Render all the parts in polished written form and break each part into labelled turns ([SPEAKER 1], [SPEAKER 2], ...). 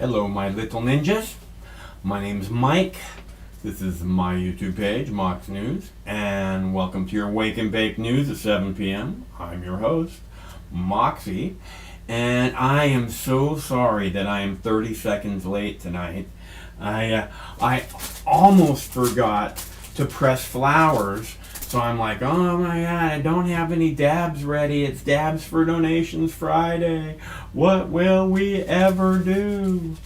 [SPEAKER 1] Hello, my little ninjas. My name's Mike. This is my YouTube page, Mox News, and welcome to your Wake and Bake News at 7 p.m. I'm your host, Moxie, and I am so sorry that I am 30 seconds late tonight. I almost forgot to press flowers, so I'm like, oh my god, I don't have any dabs ready. It's Dabs for Donations Friday. What will we ever do?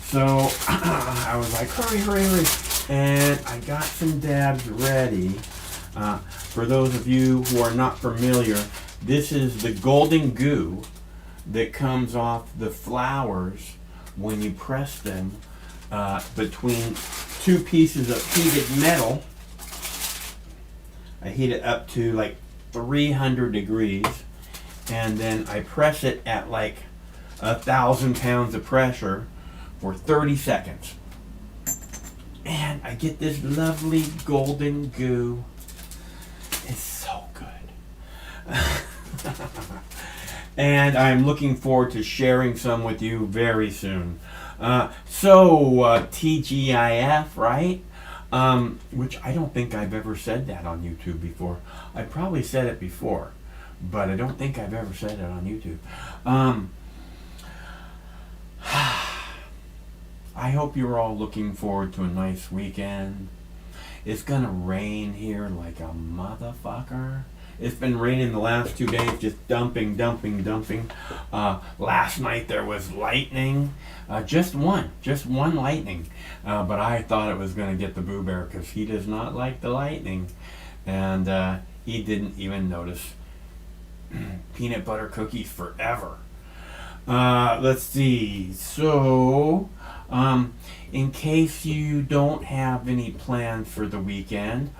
[SPEAKER 1] So I was like, hurry. And I got some dabs ready. For those of you who are not familiar, this is the golden goo that comes off the flowers when you press them between two pieces of heated metal. I heat it up to like 300 degrees, and then I press it at like 1,000 pounds of pressure for 30 seconds. And I get this lovely golden goo. It's so good. And I'm looking forward to sharing some with you very soon. TGIF, right? Which I don't think I've ever said that on YouTube before. I probably said it before, but I don't think I've ever said it on YouTube. I hope you're all looking forward to a nice weekend. It's gonna rain here like a motherfucker. It's been raining the last 2 days, just dumping. Last night there was lightning, just one lightning. But I thought it was gonna get the Boo Bear because he does not like the lightning, and he didn't even notice. Peanut butter cookies forever. Let's see. So, in case you don't have any plans for the weekend,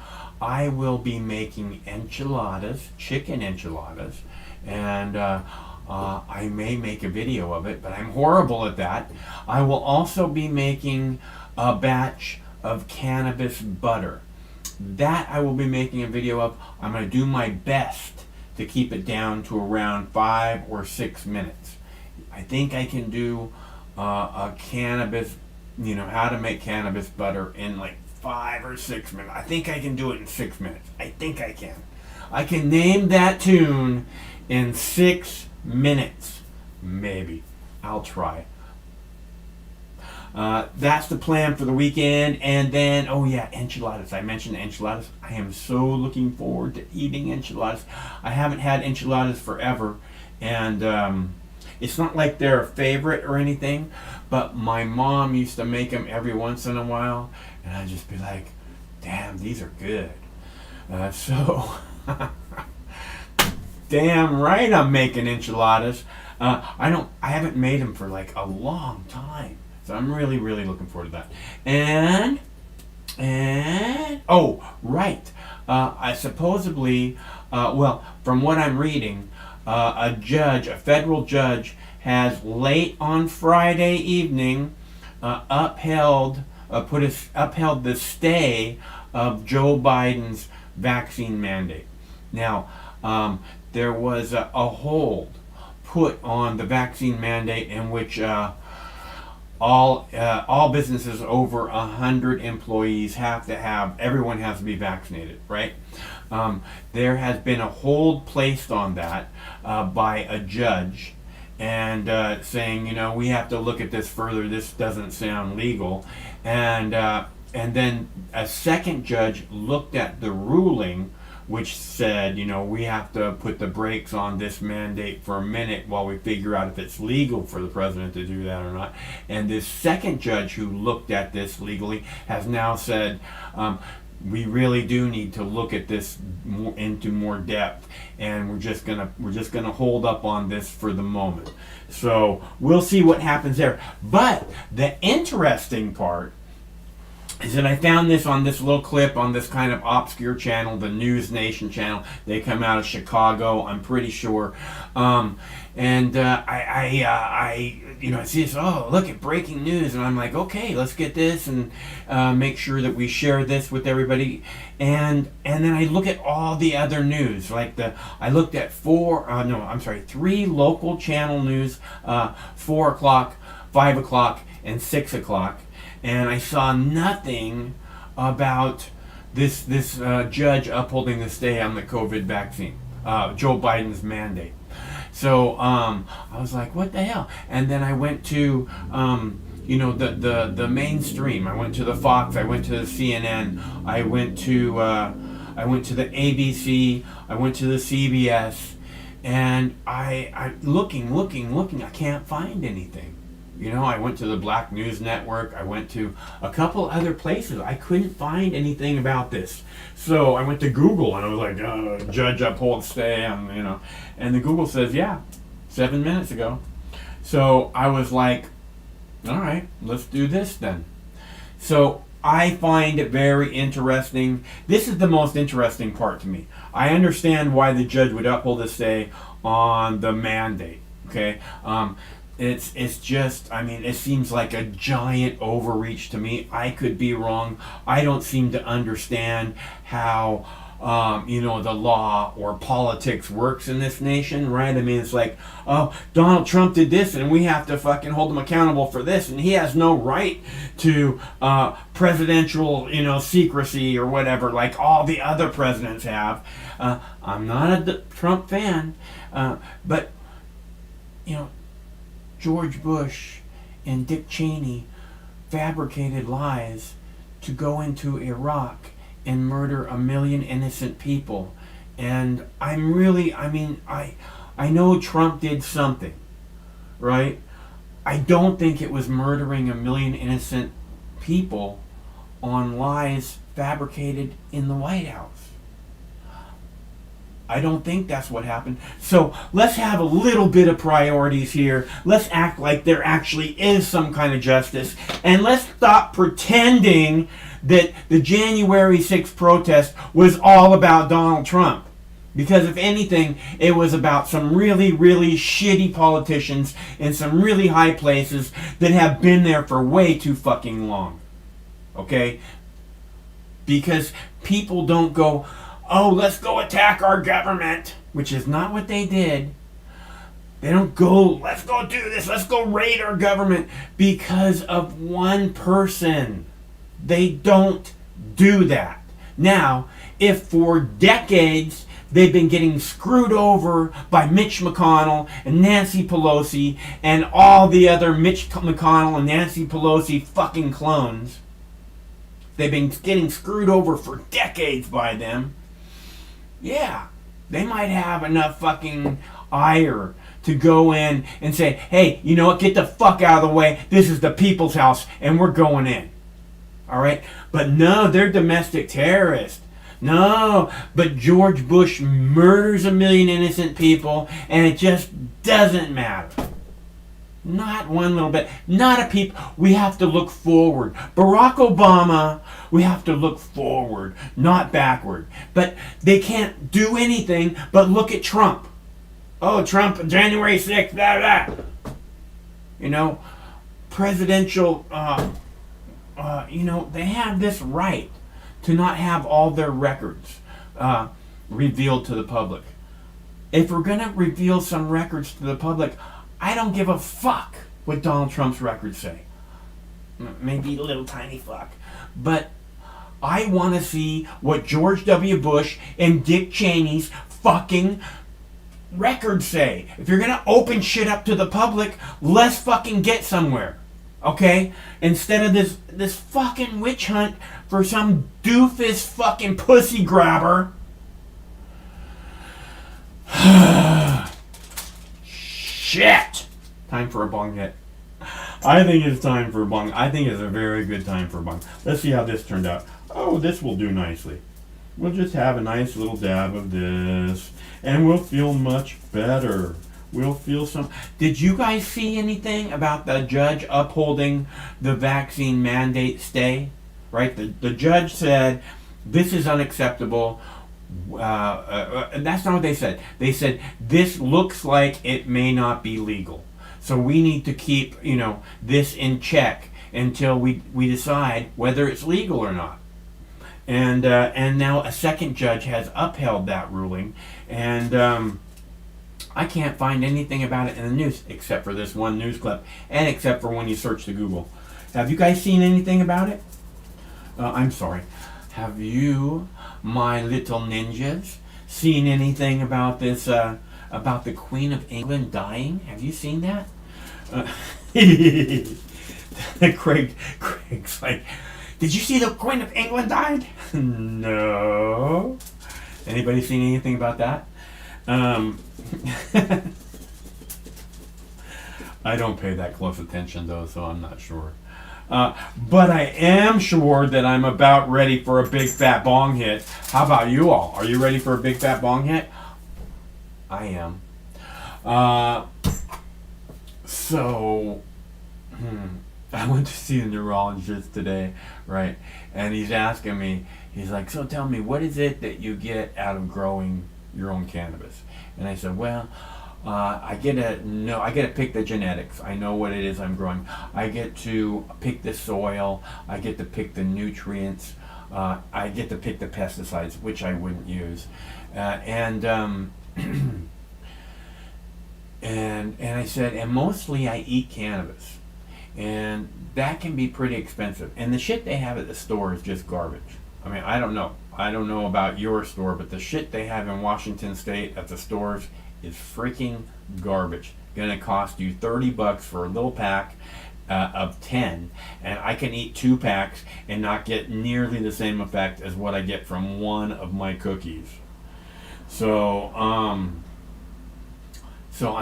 [SPEAKER 1] I will be making enchiladas, chicken enchiladas, and I may make a video of it, but I'm horrible at that. I will also be making a batch of cannabis butter. That I will be making a video of. I'm going to do my best to keep it down to around 5 or 6 minutes. I think I can do a cannabis, how to make cannabis butter in like 5 or 6 minutes. I think I can do it in 6 minutes. I think I can. I can name that tune in 6 minutes. Maybe. I'll try. That's the plan for the weekend. And then, enchiladas. I mentioned enchiladas. I am so looking forward to eating enchiladas. I haven't had enchiladas forever. And it's not like they're a favorite or anything, but my mom used to make them every once in a while, and I'd just be like, damn, these are good. Damn right I'm making enchiladas. I haven't made them for like a long time, so I'm really looking forward to that. I supposedly, from what I'm reading, a federal judge, has late on Friday evening upheld the stay of Joe Biden's vaccine mandate. Now, there was a hold put on the vaccine mandate in which all businesses over 100 employees everyone has to be vaccinated, right? There has been a hold placed on that by a judge, and saying, we have to look at this further. This doesn't sound legal, and then a second judge looked at the ruling, which said, we have to put the brakes on this mandate for a minute while we figure out if it's legal for the president to do that or not. And this second judge who looked at this legally has now said, we really do need to look at this into more depth, and we're just gonna hold up on this for the moment. So we'll see what happens there. But the interesting part is that I found this on this little clip on this kind of obscure channel, the News Nation channel. They come out of Chicago, I'm pretty sure. I see this, look at breaking news, and I'm like, okay, let's get this and make sure that we share this with everybody. And then I look at all the other news, I looked at 3 local channel news, 4 o'clock, 5 o'clock, and 6 o'clock, and I saw nothing about this judge upholding the stay on the COVID vaccine, Joe Biden's mandate. So I was like, what the hell? And then I went to the mainstream. I went to the Fox. I went to the CNN. I went to the ABC. I went to the CBS, and I looking. I can't find anything. I went to the Black News Network. I went to a couple other places. I couldn't find anything about this. So I went to Google and I was like, Judge upholds stay, and the Google says, yeah, 7 minutes ago. So I was like, all right, let's do this then. So I find it very interesting. This is the most interesting part to me. I understand why the judge would uphold the stay on the mandate. Okay. It's just, it seems like a giant overreach to me. I could be wrong. I don't seem to understand how, the law or politics works in this nation, right? It's like, oh, Donald Trump did this and we have to fucking hold him accountable for this, and he has no right to presidential, secrecy or whatever, like all the other presidents have. I'm not a Trump fan, but, George Bush and Dick Cheney fabricated lies to go into Iraq and murder 1 million innocent people. And I know Trump did something, right? I don't think it was murdering 1 million innocent people on lies fabricated in the White House. I don't think that's what happened. So let's have a little bit of priorities here. Let's act like there actually is some kind of justice. And let's stop pretending that the January 6th protest was all about Donald Trump. Because if anything, it was about some really, really shitty politicians in some really high places that have been there for way too fucking long. Okay? Because people don't go, oh, let's go attack our government, which is not what they did. They don't go, let's go do this, let's go raid our government because of one person. They don't do that. Now, if for decades they've been getting screwed over by Mitch McConnell and Nancy Pelosi and all the other Mitch McConnell and Nancy Pelosi fucking clones, they've been getting screwed over for decades by them. Yeah, they might have enough fucking ire to go in and say, hey, you know what, get the fuck out of the way. This is the people's house and we're going in. All right? But no, they're domestic terrorists. No, but George Bush murders 1 million innocent people and it just doesn't matter. Not one little bit. Not a peep. We have to look forward. Barack Obama, we have to look forward, not backward. But they can't do anything but look at Trump. Oh, Trump, January 6th, blah, blah. Presidential, they have this right to not have all their records revealed to the public. If we're going to reveal some records to the public, I don't give a fuck what Donald Trump's records say. Maybe a little tiny fuck. But I want to see what George W. Bush and Dick Cheney's fucking records say. If you're going to open shit up to the public, let's fucking get somewhere. Okay? Instead of this fucking witch hunt for some doofus fucking pussy grabber. Shit! Time for a bong hit. I think it's time for a bong. I think it's a very good time for a bong. Let's see how this turned out. Oh, this will do nicely. We'll just have a nice little dab of this. And we'll feel much better. We'll feel some... Did you guys see anything about the judge upholding the vaccine mandate stay? Right? The judge said, this is unacceptable. That's not what they said. They said, this looks like it may not be legal. So we need to keep, this in check until we decide whether it's legal or not. And now a second judge has upheld that ruling. And I can't find anything about it in the news except for this one news clip. And except for when you search the Google. Have you guys seen anything about it? I'm sorry. Have you, my little ninjas, seen anything about this? About the Queen of England dying? Have you seen that? Uh, Craig's like, did you see the Queen of England died? No. Anybody seen anything about that? Um, I don't pay that close attention though, so I'm not sure. But I am sure that I'm about ready for a big fat bong hit. How about you all? Are you ready for a big fat bong hit? I am. Uh, so, I went to see a neurologist today, right? And he's asking me, he's like, so tell me, what is it that you get out of growing your own cannabis? And I said, well, I get to pick the genetics. I know what it is I'm growing. I get to pick the soil. I get to pick the nutrients. I get to pick the pesticides, which I wouldn't use. And and I said, and mostly I eat cannabis, and that can be pretty expensive. And the shit they have at the store is just garbage. I mean, I don't know about your store, but the shit they have in Washington State at the stores is freaking garbage. Gonna cost you $30 for a little pack of 10, and I can eat 2 packs and not get nearly the same effect as what I get from one of my cookies. So I'm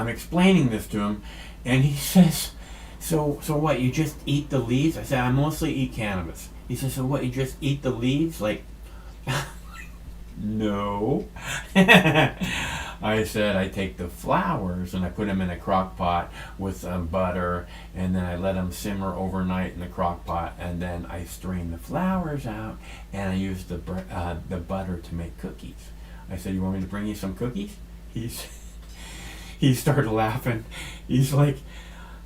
[SPEAKER 1] explaining this to him, and he says, so what, you just eat the leaves? I said, I mostly eat cannabis. He says, so what, you just eat the leaves? Like, no. I said, I take the flowers and I put them in a crock pot with some butter, and then I let them simmer overnight in the crock pot, and then I strain the flowers out, and I use the butter to make cookies. I said, you want me to bring you some cookies? He started laughing. He's like,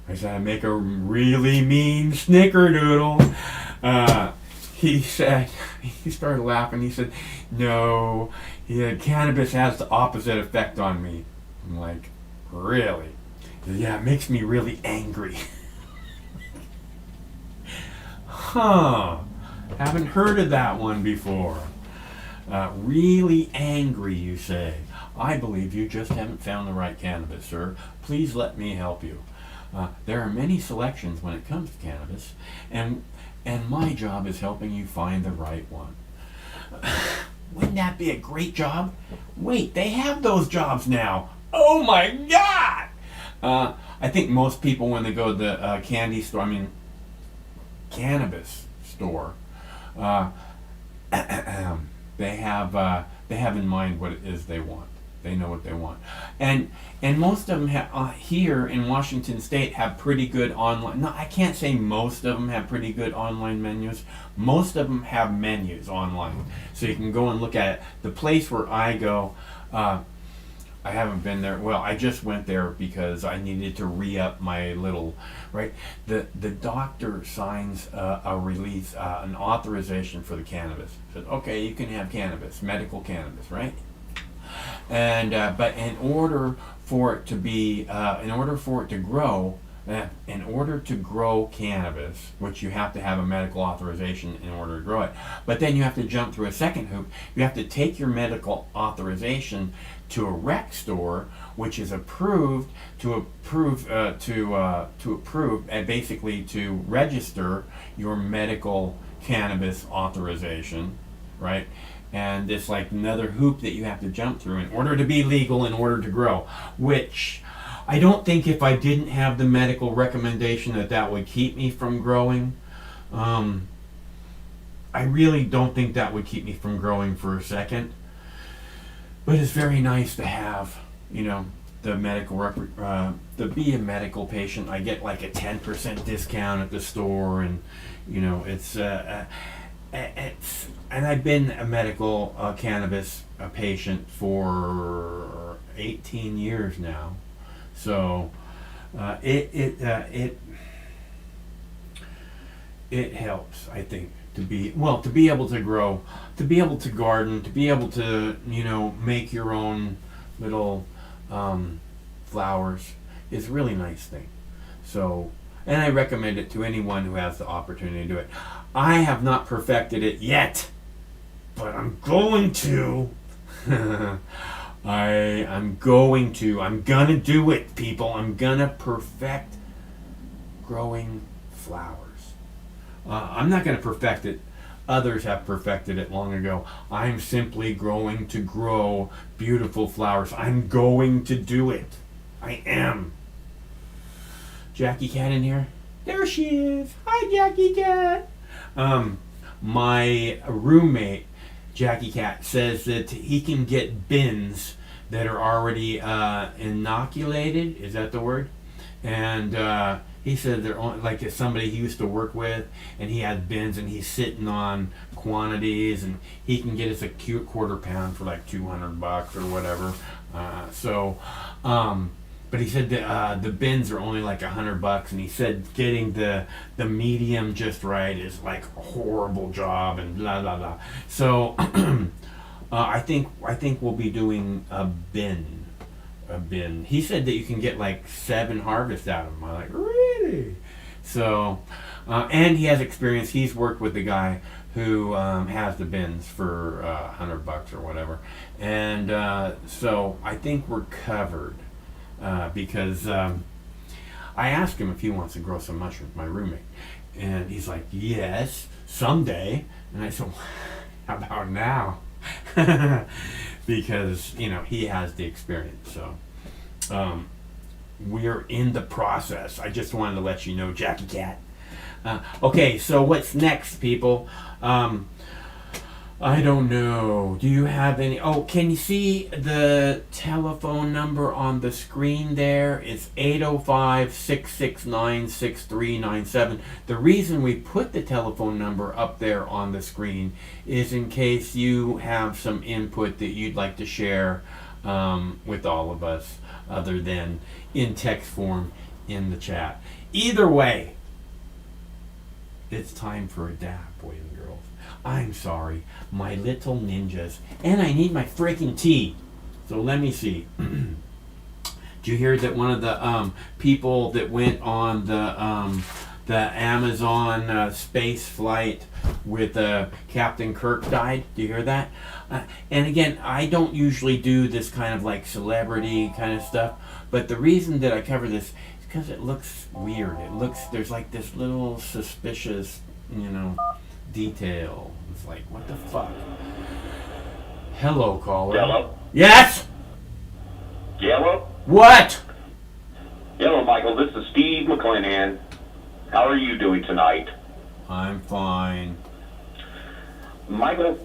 [SPEAKER 1] I said, I make a really mean snickerdoodle. He started laughing. He said, no, cannabis has the opposite effect on me. I'm like, really? He said, yeah, it makes me really angry. Huh. Haven't heard of that one before. Really angry, you say. I believe you just haven't found the right cannabis, sir. Please let me help you. There are many selections when it comes to cannabis, and my job is helping you find the right one. Wouldn't that be a great job? Wait, they have those jobs now. Oh my God! I think most people, when they go to the cannabis store, they have in mind what it is they want. They know what they want, and most of them here in Washington State have pretty good online. No, I can't say most of them have pretty good online menus. Most of them have menus online, so you can go and look at it. The place where I go, I haven't been there. Well, I just went there because I needed to re-up my little, right. The doctor signs a release, an authorization for the cannabis. Said, okay, you can have cannabis, medical cannabis, right? And but in order for it to grow cannabis, which you have to have a medical authorization in order to grow it. But then you have to jump through a second hoop. You have to take your medical authorization to a rec store, which is approved basically to register your medical cannabis authorization, right? And it's like another hoop that you have to jump through in order to be legal, in order to grow, which I don't think, if I didn't have the medical recommendation, that would keep me from growing. I really don't think that would keep me from growing for a second. But it's very nice to have, the medical to be a medical patient. I get like a 10% discount at the store, and it's and I've been a medical cannabis patient for 18 years now, so it helps, I think, to be able to grow, to be able to garden, to be able to make your own little flowers is a really nice thing. So And I recommend it to anyone who has the opportunity to do it. I have not perfected it yet, but I'm going to. I'm going to. I'm gonna do it, people. I'm gonna perfect growing flowers. I'm not gonna perfect it. Others have perfected it long ago. I'm simply going to grow beautiful flowers. I'm going to do it. I am. Jackie Cat in here? There she is. Hi, Jackie Cat. My roommate, Jackie Cat, says that he can get bins that are already inoculated. Is that the word? And he said they're only, like somebody he used to work with, and he had bins, and he's sitting on quantities, and he can get us a cute quarter pound for like $200 or whatever. But he said the bins are only like $100, and he said getting the medium just right is like a horrible job, and blah blah blah. So I think we'll be doing a bin. He said that you can get like 7 harvests out of them. I'm like, really? So, and he has experience. He's worked with the guy who has the bins for $100 or whatever, and so I think we're covered. Because I asked him if he wants to grow some mushrooms, my roommate, and he's like, yes, someday. And I said, how about now? Because he has the experience. So we're in the process. I just wanted to let you know, Jackie Cat. Okay, so what's next, people? I don't know. Do you have any? Oh, can you see the telephone number on the screen there? It's 805-669-6397. The reason we put the telephone number up there on the screen is in case you have some input that you'd like to share with all of us, other than in text form in the chat. Either way, it's time for a dab, boys and girls. I'm sorry, my little ninjas. And I need my freaking tea. So let me see. Did you hear that one of the people that went on the Amazon space flight with Captain Kirk died? Do you hear that? And again, I don't usually do this kind of like celebrity kind of stuff, but the reason that I cover this is because it looks weird. There's like this little suspicious, detail. It's like, what the fuck? Hello, caller.
[SPEAKER 2] Hello?
[SPEAKER 1] Yes?
[SPEAKER 2] Hello?
[SPEAKER 1] What?
[SPEAKER 2] Hello, Michael. This is Steve McClanahan. How are you doing tonight?
[SPEAKER 1] I'm fine.
[SPEAKER 2] Michael,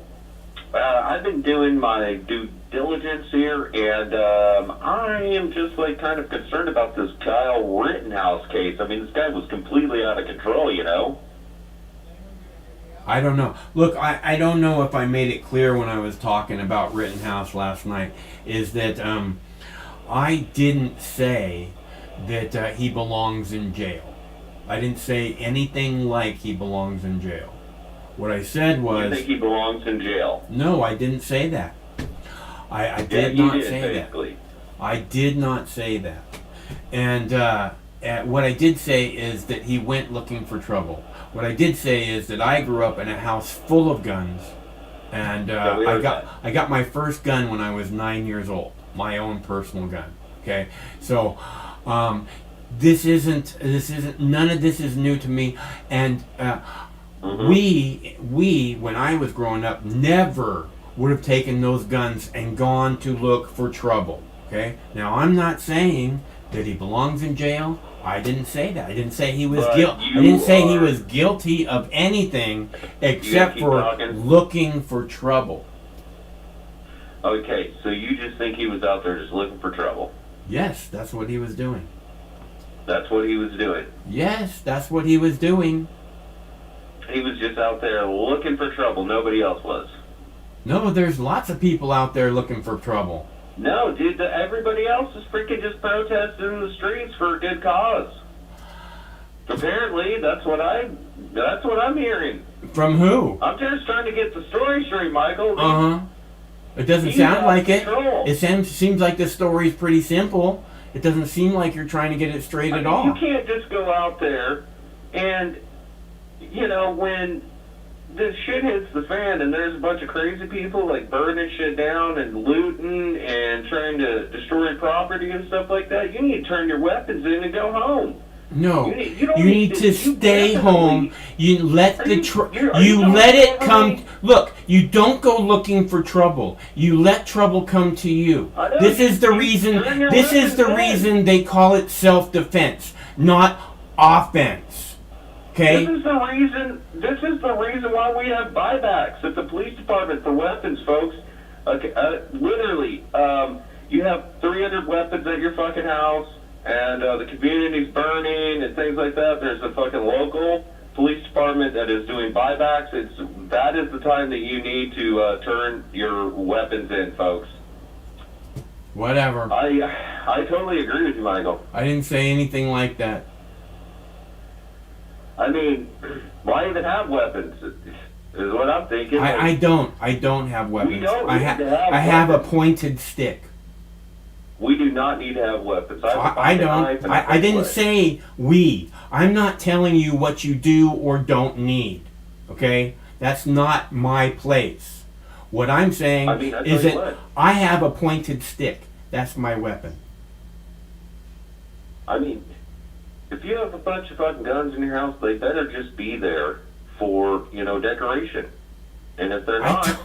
[SPEAKER 2] I've been doing my due diligence here, and I am just like kind of concerned about this Kyle Rittenhouse case. I mean, this guy was completely out of control,
[SPEAKER 1] I don't know. Look, I don't know if I made it clear when I was talking about Rittenhouse last night, is that I didn't say that he belongs in jail. I didn't say anything like he belongs in jail. What I said was...
[SPEAKER 2] You think he belongs in jail?
[SPEAKER 1] No, I didn't say that. I did not say
[SPEAKER 2] basically.
[SPEAKER 1] that. I did not say that. And what I did say is that he went looking for trouble. What I did say is that I grew up in a house full of guns, and I got my first gun when I was 9 years old, my own personal gun. Okay, so this isn't none of this is new to me, and we when I was growing up never would have taken those guns and gone to look for trouble. Okay, now I'm not saying that he belongs in jail. I didn't say that. I didn't say he was guilty. I didn't say he was guilty of anything except for looking for trouble.
[SPEAKER 2] Okay, so you just think he was out there just looking for trouble?
[SPEAKER 1] Yes, that's what he was doing.
[SPEAKER 2] That's what he was doing?
[SPEAKER 1] Yes, that's what he was doing.
[SPEAKER 2] He was just out there looking for trouble. Nobody else was.
[SPEAKER 1] No, there's lots of people out there looking for trouble.
[SPEAKER 2] No, dude, everybody else is freaking just protesting in the streets for a good cause. Apparently, that's what I'm hearing.
[SPEAKER 1] From who?
[SPEAKER 2] I'm just trying to get the story straight, Michael.
[SPEAKER 1] It doesn't sound like it. It seems like the story's pretty simple. It doesn't seem like you're trying to get it straight
[SPEAKER 2] I
[SPEAKER 1] at
[SPEAKER 2] mean,
[SPEAKER 1] all.
[SPEAKER 2] you can't just go out there and, when this shit hits the fan and there's a bunch of crazy people like burning shit down and looting and trying to destroy property and stuff like that, you need to turn your weapons in and go home.
[SPEAKER 1] No,
[SPEAKER 2] You don't
[SPEAKER 1] you need to
[SPEAKER 2] you
[SPEAKER 1] stay
[SPEAKER 2] definitely-
[SPEAKER 1] home. You let
[SPEAKER 2] Are
[SPEAKER 1] the
[SPEAKER 2] you- are
[SPEAKER 1] you
[SPEAKER 2] you
[SPEAKER 1] let
[SPEAKER 2] talking
[SPEAKER 1] it
[SPEAKER 2] about
[SPEAKER 1] come.
[SPEAKER 2] me?
[SPEAKER 1] Look, you don't go looking for trouble. You let trouble come to you.
[SPEAKER 2] I know,
[SPEAKER 1] This is the
[SPEAKER 2] you
[SPEAKER 1] reason.
[SPEAKER 2] turn your
[SPEAKER 1] This is the
[SPEAKER 2] weapons in.
[SPEAKER 1] reason they call it self-defense, not offense. Okay.
[SPEAKER 2] This is the reason. This is the reason why we have buybacks at the police department for weapons, folks. Okay, literally, you have 300 weapons at your fucking house, and the community's burning and things like that. There's a fucking local police department that is doing buybacks. That is the time that you need to turn your weapons in, folks.
[SPEAKER 1] Whatever.
[SPEAKER 2] I totally agree with you, Michael.
[SPEAKER 1] I didn't say anything like that.
[SPEAKER 2] I mean, why even have weapons? Is what I'm thinking.
[SPEAKER 1] I don't. I don't have weapons.
[SPEAKER 2] don't
[SPEAKER 1] I
[SPEAKER 2] need to have
[SPEAKER 1] I have a
[SPEAKER 2] weapons.
[SPEAKER 1] pointed stick.
[SPEAKER 2] We do not need to have weapons. have a
[SPEAKER 1] I
[SPEAKER 2] fucking knife
[SPEAKER 1] don't.
[SPEAKER 2] and a
[SPEAKER 1] I didn't
[SPEAKER 2] flashlight.
[SPEAKER 1] say we. I'm not telling you what you do or don't need. Okay? That's not my place. What I'm saying
[SPEAKER 2] I mean, I
[SPEAKER 1] is
[SPEAKER 2] tell you
[SPEAKER 1] that
[SPEAKER 2] what.
[SPEAKER 1] I have a pointed stick. That's my weapon.
[SPEAKER 2] I mean, if you have a bunch of fucking guns in your house, they better just be there for, decoration. And if they're
[SPEAKER 1] I
[SPEAKER 2] not,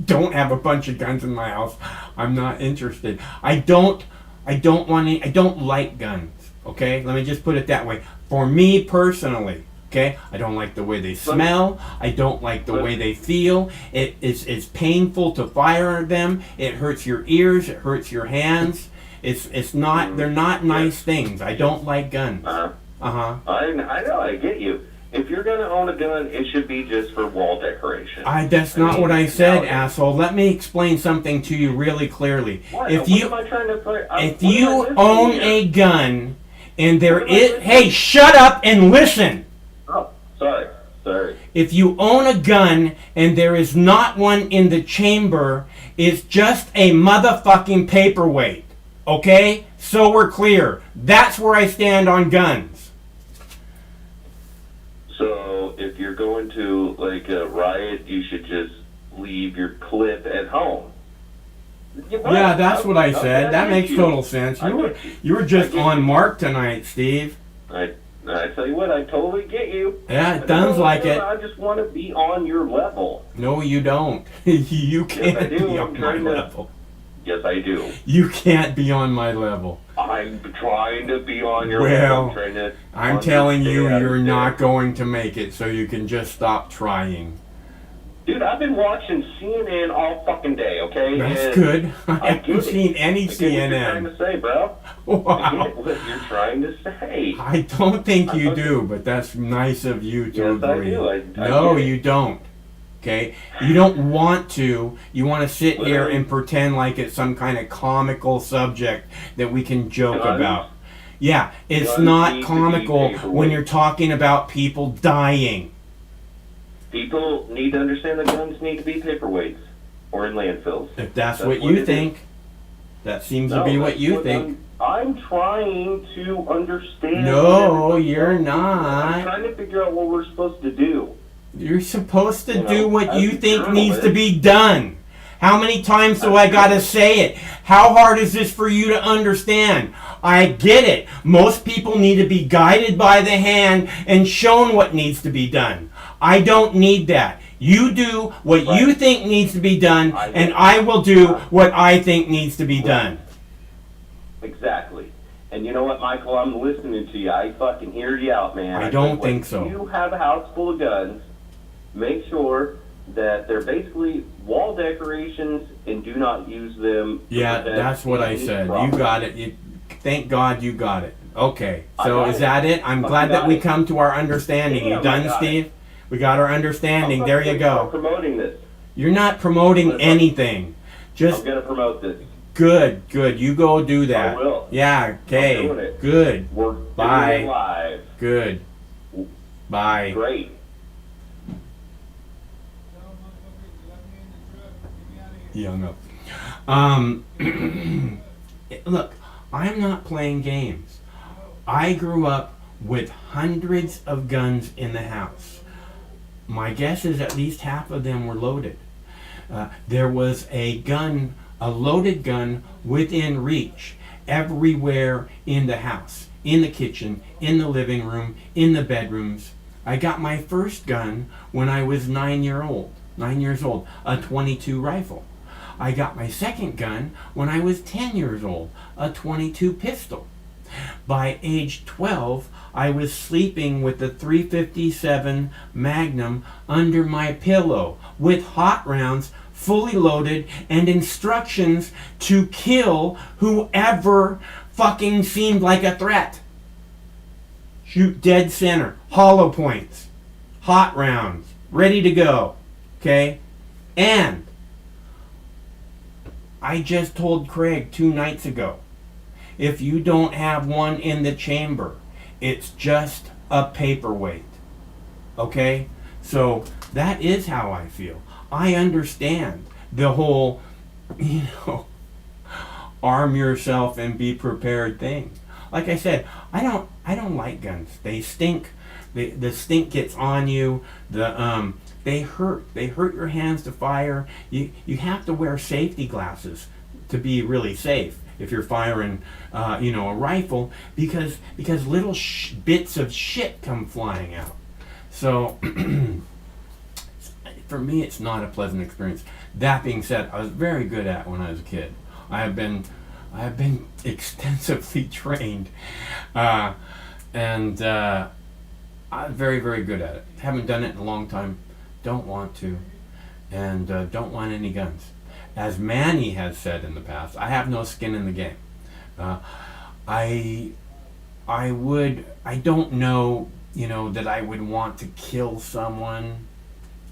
[SPEAKER 1] don't have a bunch of guns in my house. I'm not interested. I don't want any, I don't like guns. Okay? Let me just put it that way. For me personally, okay? I don't like the way they smell. I don't like the way they feel. It's painful to fire them. It hurts your ears. It hurts your hands. It's not, they're not nice things. I don't like guns. Uh-huh.
[SPEAKER 2] I know, I get you. If you're going to own a gun, it should be just for wall decoration.
[SPEAKER 1] That's not
[SPEAKER 2] mean,
[SPEAKER 1] what I said,
[SPEAKER 2] now-
[SPEAKER 1] asshole. Let me explain something to you really clearly.
[SPEAKER 2] What?
[SPEAKER 1] If
[SPEAKER 2] What
[SPEAKER 1] you
[SPEAKER 2] am I trying to say?
[SPEAKER 1] if
[SPEAKER 2] What am I
[SPEAKER 1] you
[SPEAKER 2] listening
[SPEAKER 1] own
[SPEAKER 2] here?
[SPEAKER 1] a gun and there
[SPEAKER 2] What am I
[SPEAKER 1] is,
[SPEAKER 2] listening?
[SPEAKER 1] hey, shut up and listen.
[SPEAKER 2] Oh, sorry.
[SPEAKER 1] If you own a gun and there is not one in the chamber, it's just a motherfucking paperweight. Okay? So we're clear. That's where I stand on guns.
[SPEAKER 2] So if you're going to like a riot, you should just leave your clip at home.
[SPEAKER 1] Yeah, that's what I said. That
[SPEAKER 2] get
[SPEAKER 1] makes
[SPEAKER 2] you.
[SPEAKER 1] total sense.
[SPEAKER 2] I
[SPEAKER 1] You were
[SPEAKER 2] get you.
[SPEAKER 1] you were just
[SPEAKER 2] I get
[SPEAKER 1] on
[SPEAKER 2] you.
[SPEAKER 1] mark tonight, Steve.
[SPEAKER 2] I tell you what, I totally get you.
[SPEAKER 1] Yeah, it
[SPEAKER 2] I
[SPEAKER 1] sounds
[SPEAKER 2] don't
[SPEAKER 1] like
[SPEAKER 2] know,
[SPEAKER 1] it.
[SPEAKER 2] I just want to be on your level.
[SPEAKER 1] No, you don't. You can't
[SPEAKER 2] do.
[SPEAKER 1] be
[SPEAKER 2] I'm
[SPEAKER 1] on my
[SPEAKER 2] trying to-
[SPEAKER 1] level.
[SPEAKER 2] Yes, I do.
[SPEAKER 1] You can't be on my level.
[SPEAKER 2] I'm trying to be on your
[SPEAKER 1] Well,
[SPEAKER 2] level. I'm trying to
[SPEAKER 1] I'm telling you,
[SPEAKER 2] understand.
[SPEAKER 1] you're not going to make it, so you can just stop trying.
[SPEAKER 2] Dude, I've been watching CNN all fucking day, okay?
[SPEAKER 1] That's
[SPEAKER 2] And
[SPEAKER 1] good. I
[SPEAKER 2] I
[SPEAKER 1] haven't
[SPEAKER 2] get it.
[SPEAKER 1] seen any
[SPEAKER 2] I get what you're trying
[SPEAKER 1] CNN.
[SPEAKER 2] to say, bro. I get
[SPEAKER 1] Wow.
[SPEAKER 2] what you're trying to say.
[SPEAKER 1] I don't think you
[SPEAKER 2] I-
[SPEAKER 1] do, but that's nice of you to
[SPEAKER 2] Yes, I
[SPEAKER 1] agree.
[SPEAKER 2] do. I
[SPEAKER 1] No,
[SPEAKER 2] get it.
[SPEAKER 1] you don't. Okay? You don't want to. You want to sit here and pretend like it's some kind of comical subject that we can joke
[SPEAKER 2] Guns?
[SPEAKER 1] about. Yeah, it's
[SPEAKER 2] Guns need
[SPEAKER 1] not
[SPEAKER 2] to be
[SPEAKER 1] comical
[SPEAKER 2] paperweights.
[SPEAKER 1] when you're talking about people dying.
[SPEAKER 2] People need to understand that guns need to be paperweights or in landfills.
[SPEAKER 1] If that's
[SPEAKER 2] That's
[SPEAKER 1] what
[SPEAKER 2] what
[SPEAKER 1] you
[SPEAKER 2] it
[SPEAKER 1] think, that seems to
[SPEAKER 2] No,
[SPEAKER 1] be what
[SPEAKER 2] that's
[SPEAKER 1] you think.
[SPEAKER 2] I'm trying to understand.
[SPEAKER 1] No,
[SPEAKER 2] what everybody's
[SPEAKER 1] you're
[SPEAKER 2] going through.
[SPEAKER 1] not.
[SPEAKER 2] I'm trying to figure out what we're supposed to do.
[SPEAKER 1] You're supposed to
[SPEAKER 2] You know,
[SPEAKER 1] do what
[SPEAKER 2] as
[SPEAKER 1] you
[SPEAKER 2] a
[SPEAKER 1] think needs to
[SPEAKER 2] journalist-
[SPEAKER 1] be done. How many times do I gotta say it? How hard is this for you to understand? I get it. Most people need to be guided by the hand and shown what needs to be done. I don't need that. You do what you
[SPEAKER 2] Right.
[SPEAKER 1] think needs to be done,
[SPEAKER 2] I
[SPEAKER 1] and
[SPEAKER 2] get-
[SPEAKER 1] I will do what I think needs to be done.
[SPEAKER 2] Exactly. And you know what, Michael? I'm listening to you. I fucking hear you out, man.
[SPEAKER 1] I
[SPEAKER 2] said,
[SPEAKER 1] don't
[SPEAKER 2] when
[SPEAKER 1] think so.
[SPEAKER 2] You have a house full of guns. Make sure that they're basically wall decorations and do not use them. to
[SPEAKER 1] Yeah,
[SPEAKER 2] prevent
[SPEAKER 1] that's what I
[SPEAKER 2] any
[SPEAKER 1] said.
[SPEAKER 2] problem.
[SPEAKER 1] You got it. Thank God you got it. Okay,
[SPEAKER 2] I
[SPEAKER 1] so
[SPEAKER 2] got
[SPEAKER 1] is
[SPEAKER 2] it.
[SPEAKER 1] that it? I'm
[SPEAKER 2] I
[SPEAKER 1] glad that
[SPEAKER 2] got
[SPEAKER 1] we
[SPEAKER 2] it.
[SPEAKER 1] come to our understanding. You
[SPEAKER 2] Damn, I
[SPEAKER 1] done,
[SPEAKER 2] got
[SPEAKER 1] Steve? We got our
[SPEAKER 2] I'm
[SPEAKER 1] understanding.
[SPEAKER 2] not
[SPEAKER 1] There you
[SPEAKER 2] gonna start
[SPEAKER 1] go.
[SPEAKER 2] promoting this.
[SPEAKER 1] You're not promoting
[SPEAKER 2] Listen.
[SPEAKER 1] anything.
[SPEAKER 2] I'm
[SPEAKER 1] Just
[SPEAKER 2] going to promote this.
[SPEAKER 1] good. You go do that.
[SPEAKER 2] I will.
[SPEAKER 1] Yeah, okay.
[SPEAKER 2] I'm doing it.
[SPEAKER 1] Good.
[SPEAKER 2] We're
[SPEAKER 1] Bye.
[SPEAKER 2] doing it live.
[SPEAKER 1] Good. Bye.
[SPEAKER 2] Great.
[SPEAKER 1] He hung up. Look, I'm not playing games. I grew up with hundreds of guns in the house. My guess is at least half of them were loaded. There was a gun, a loaded gun within reach everywhere in the house, in the kitchen, in the living room, in the bedrooms. I got my first gun when I was 9 years old, a .22 rifle. I got my second gun when I was 10 years old, a .22 pistol. By age 12, I was sleeping with the .357 Magnum under my pillow with hot rounds fully loaded and instructions to kill whoever fucking seemed like a threat. Shoot dead center, hollow points, hot rounds, ready to go. Okay? And I just told Craig 2 nights ago, if you don't have one in the chamber, it's just a paperweight. Okay? So that is how I feel. I understand the whole, arm yourself and be prepared thing. Like I said, I don't like guns. They stink. The stink gets on you. They hurt. They hurt your hands to fire. You have to wear safety glasses to be really safe if you're firing, a rifle, because little bits of shit come flying out. So for me, it's not a pleasant experience. That being said, I was very good at it when I was a kid. I have been extensively trained, and I'm very, very good at it. Haven't done it in a long time. Don't want to, and don't want any guns. As Manny has said in the past, I have no skin in the game. I don't know, that I would want to kill someone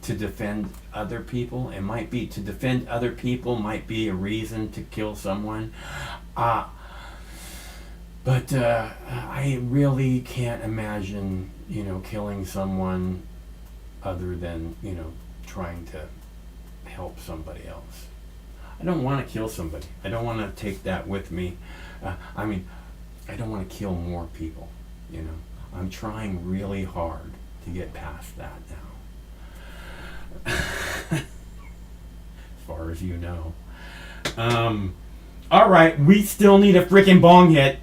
[SPEAKER 1] to defend other people. It might be to defend other people might be a reason to kill someone. But I really can't imagine, killing someone other than, trying to help somebody else. I don't want to kill somebody. I don't want to take that with me. I don't want to kill more people, I'm trying really hard to get past that now. As far as you know. Alright, we still need a freaking bong hit.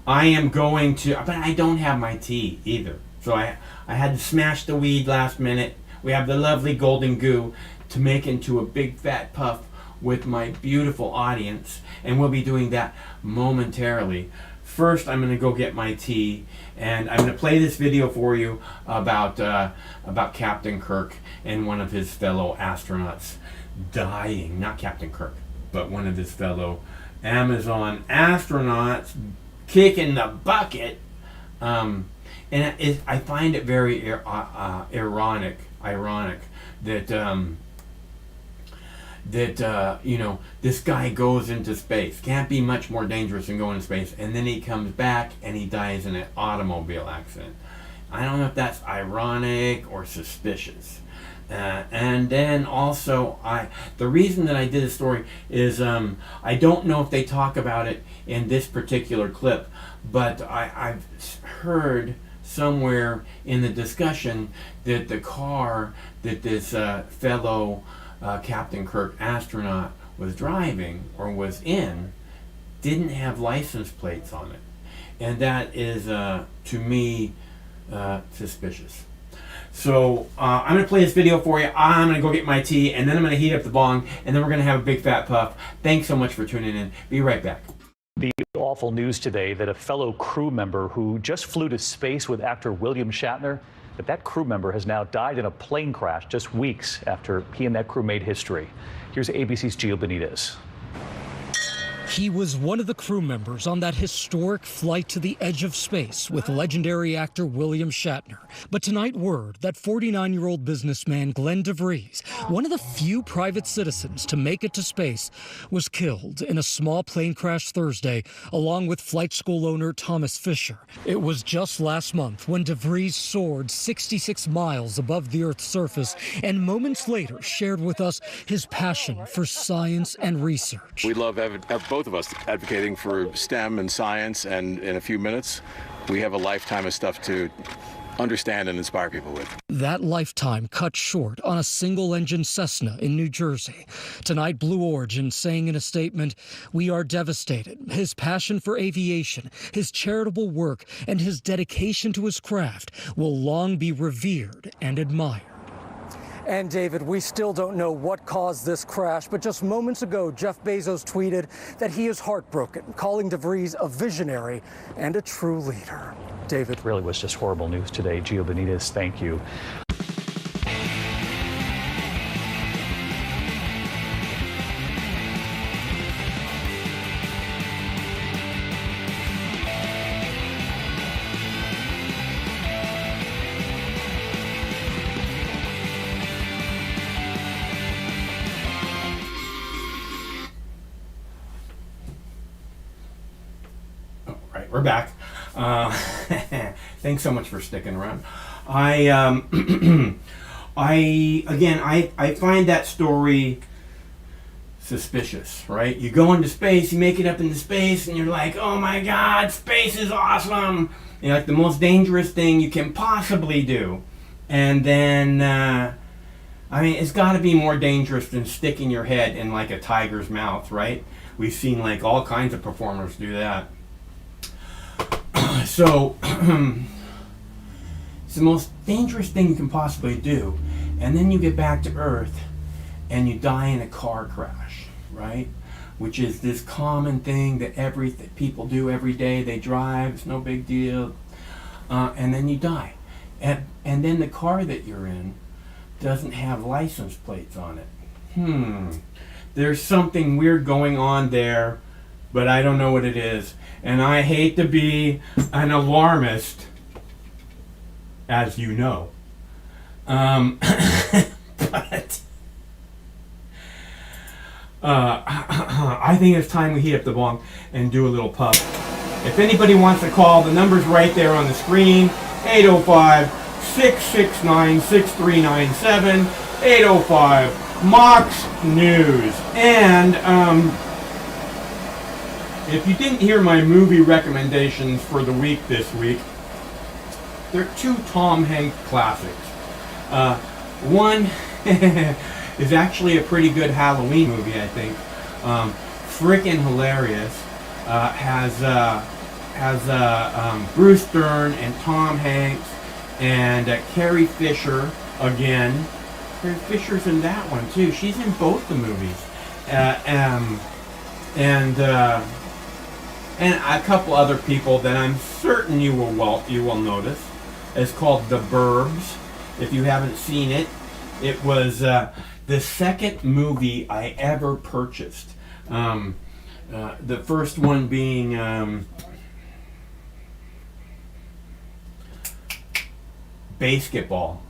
[SPEAKER 1] I am going to, but I don't have my tea either. So I had to smash the weed last minute. We have the lovely golden goo to make into a big fat puff with my beautiful audience, and we'll be doing that momentarily. First, I'm going to go get my tea, and I'm going to play this video for you about Captain Kirk and one of his fellow astronauts dying. Not Captain Kirk, but one of his fellow Amazon astronauts kicking the bucket. And I find it very ironic that this guy goes into space. Can't be much more dangerous than going to space, and then he comes back and he dies in an automobile accident. I don't know if that's ironic or suspicious. And then also, the reason that I did this story is I don't know if they talk about it in this particular clip, but I've heard somewhere in the discussion that the car that this fellow Captain Kirk astronaut was driving or was in didn't have license plates on it, and that is to me suspicious. So I'm going to play this video for you. I'm going to go get my tea, and then I'm going to heat up the bong, and then we're going to have a big fat puff. Thanks so much for tuning in. Be right back.
[SPEAKER 3] The awful news today that a fellow crew member who just flew to space with actor William Shatner, that crew member has now died in a plane crash just weeks after he and that crew made history. Here's ABC's Gio Benitez.
[SPEAKER 4] He was one of the crew members on that historic flight to the edge of space with legendary actor William Shatner. But tonight, word that 49-year-old businessman Glenn DeVries, one of the few private citizens to make it to space, was killed in a small plane crash Thursday, along with flight school owner Thomas Fisher. It was just last month when DeVries soared 66 miles above the Earth's surface and moments later shared with us his passion for science and research.
[SPEAKER 5] We love both both of us advocating for STEM and science, and in a few minutes, we have a lifetime of stuff to understand and inspire people with.
[SPEAKER 4] That lifetime cut short on a single-engine Cessna in New Jersey. Tonight, Blue Origin saying in a statement, "We are devastated. His passion for aviation, his charitable work, and his dedication to his craft will long be revered and admired." And David, we still don't know what caused this crash, but just moments ago, Jeff Bezos tweeted that he is heartbroken, calling DeVries a visionary and a true leader. David.
[SPEAKER 3] Really was just horrible news today. Gio Benitez, thank you.
[SPEAKER 1] We're back. Thanks so much for sticking around. I find that story suspicious, right? You go into space, you make it up into space, and you're like, oh my God, space is awesome. You know, like the most dangerous thing you can possibly do. And then, it's got to be more dangerous than sticking your head in like a tiger's mouth, right? We've seen like all kinds of performers do that. So, it's the most dangerous thing you can possibly do. And then you get back to Earth and you die in a car crash, right? Which is this common thing that people do every day. They drive, it's no big deal. And then you die. And then the car that you're in doesn't have license plates on it. There's something weird going on there, but I don't know what it is. And I hate to be an alarmist, as you know. But I think it's time we heat up the bong and do a little puff. If anybody wants to call, the number's right there on the screen. 805-669-6397. 805 Mox News. And if you didn't hear my movie recommendations for the week this week, they're two Tom Hanks classics. One is actually a pretty good Halloween movie, I think. Frickin' hilarious. Has Bruce Dern and Tom Hanks and Carrie Fisher again. Carrie Fisher's in that one too. She's in both the movies. And a couple other people that I'm certain you will notice. It's called The Burbs. If you haven't seen it, it was the second movie I ever purchased. The first one being Basketball.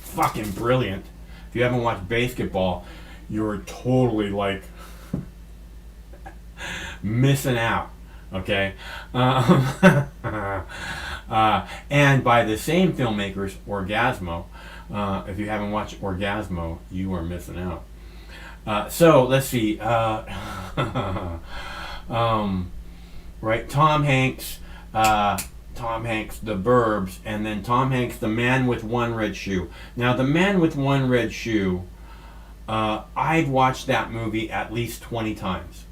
[SPEAKER 1] Fucking brilliant. If you haven't watched Basketball, you're totally like missing out, okay? And by the same filmmakers, Orgasmo. If you haven't watched Orgasmo, you are missing out. So let's see. Right, Tom Hanks, The Burbs, and then Tom Hanks, The Man with One Red Shoe. Now, The Man with One Red Shoe, I've watched that movie at least 20 times.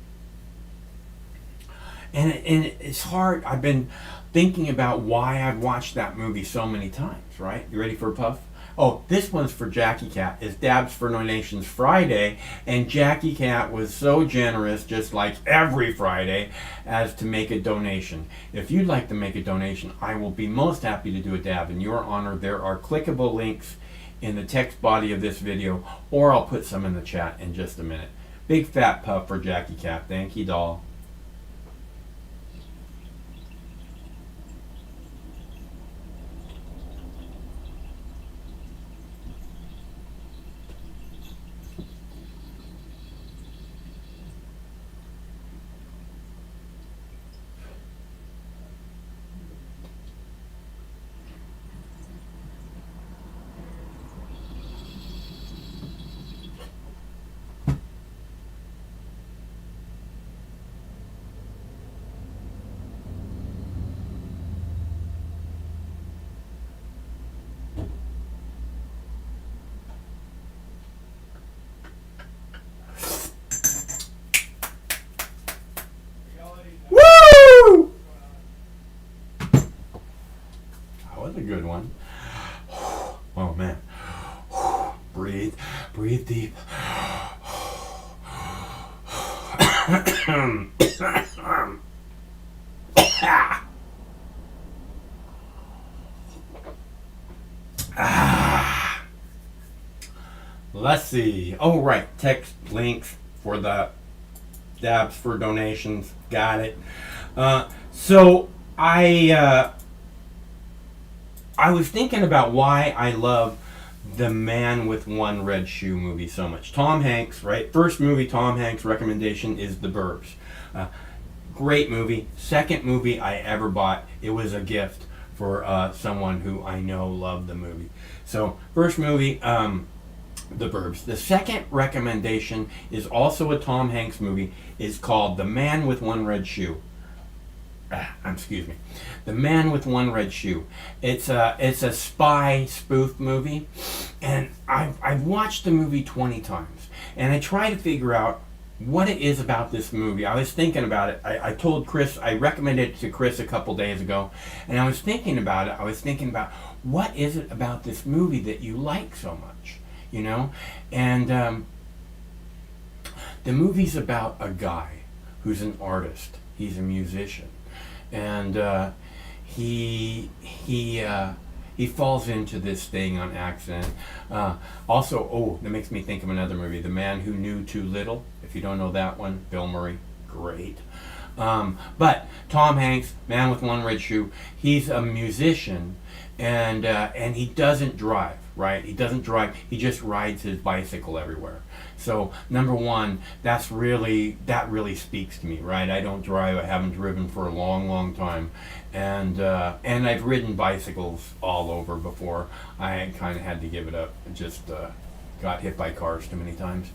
[SPEAKER 1] And it's hard. I've been thinking about why I've watched that movie so many times, right? You ready for a puff? Oh, this one's for Jackie Cat. It's Dabs for Donations Friday, and Jackie Cat was so generous, just like every Friday, as to make a donation. If you'd like to make a donation, I will be most happy to do a dab in your honor. There are clickable links in the text body of this video, or I'll put some in the chat in just a minute. Big fat puff for Jackie Cat. Thank you, doll. good one. Oh man. Breathe deep. Let's see. Oh, right. Text links for the dabs for donations. Got it. So I was thinking about why I love the Man with One Red Shoe movie so much. Tom Hanks, right? First movie Tom Hanks recommendation is The Burbs. Great movie. Second movie I ever bought. It was a gift for someone who I know loved the movie. So first movie, The Burbs. The second recommendation is also a Tom Hanks movie. It's called The Man with One Red Shoe. Excuse me. The Man with One Red Shoe. It's a spy spoof movie, and I've watched the movie 20 times, and I try to figure out what it is about this movie. I was thinking about it. I told Chris, I recommended it to Chris a couple days ago, and I was thinking about it. I was thinking about what is it about this movie that you like so much, you know? And the movie's about a guy who's an artist. He's a musician. And he falls into this thing on accident. Also, that makes me think of another movie, The Man Who Knew Too Little. If you don't know that one, Bill Murray, great. But Tom Hanks, Man with One Red Shoe, he's a musician, and he doesn't drive, right? He doesn't drive. He just rides his bicycle everywhere. So number one, that really speaks to me, right? I don't drive. I haven't driven for a long, long time, and I've ridden bicycles all over before. I kind of had to give it up. Just got hit by cars too many times.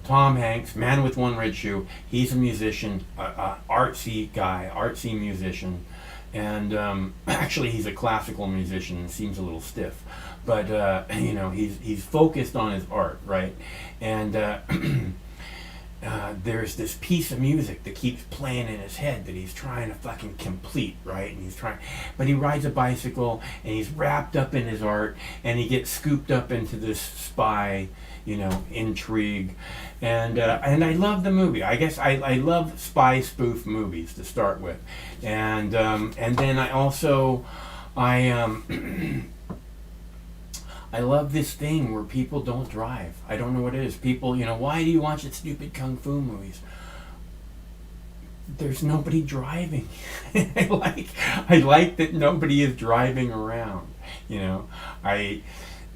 [SPEAKER 1] Tom Hanks, Man with One Red Shoe. He's a musician, artsy guy, artsy musician, and actually he's a classical musician and seems a little stiff, but he's focused on his art, right? And there's this piece of music that keeps playing in his head that he's trying to fucking complete, right? And but he rides a bicycle and he's wrapped up in his art, and he gets scooped up into this spy, intrigue, and I love the movie. I guess I love spy spoof movies to start with, and then I also I love this thing where people don't drive. I don't know what it is. People, why do you watch the stupid kung fu movies? There's nobody driving. I like that nobody is driving around.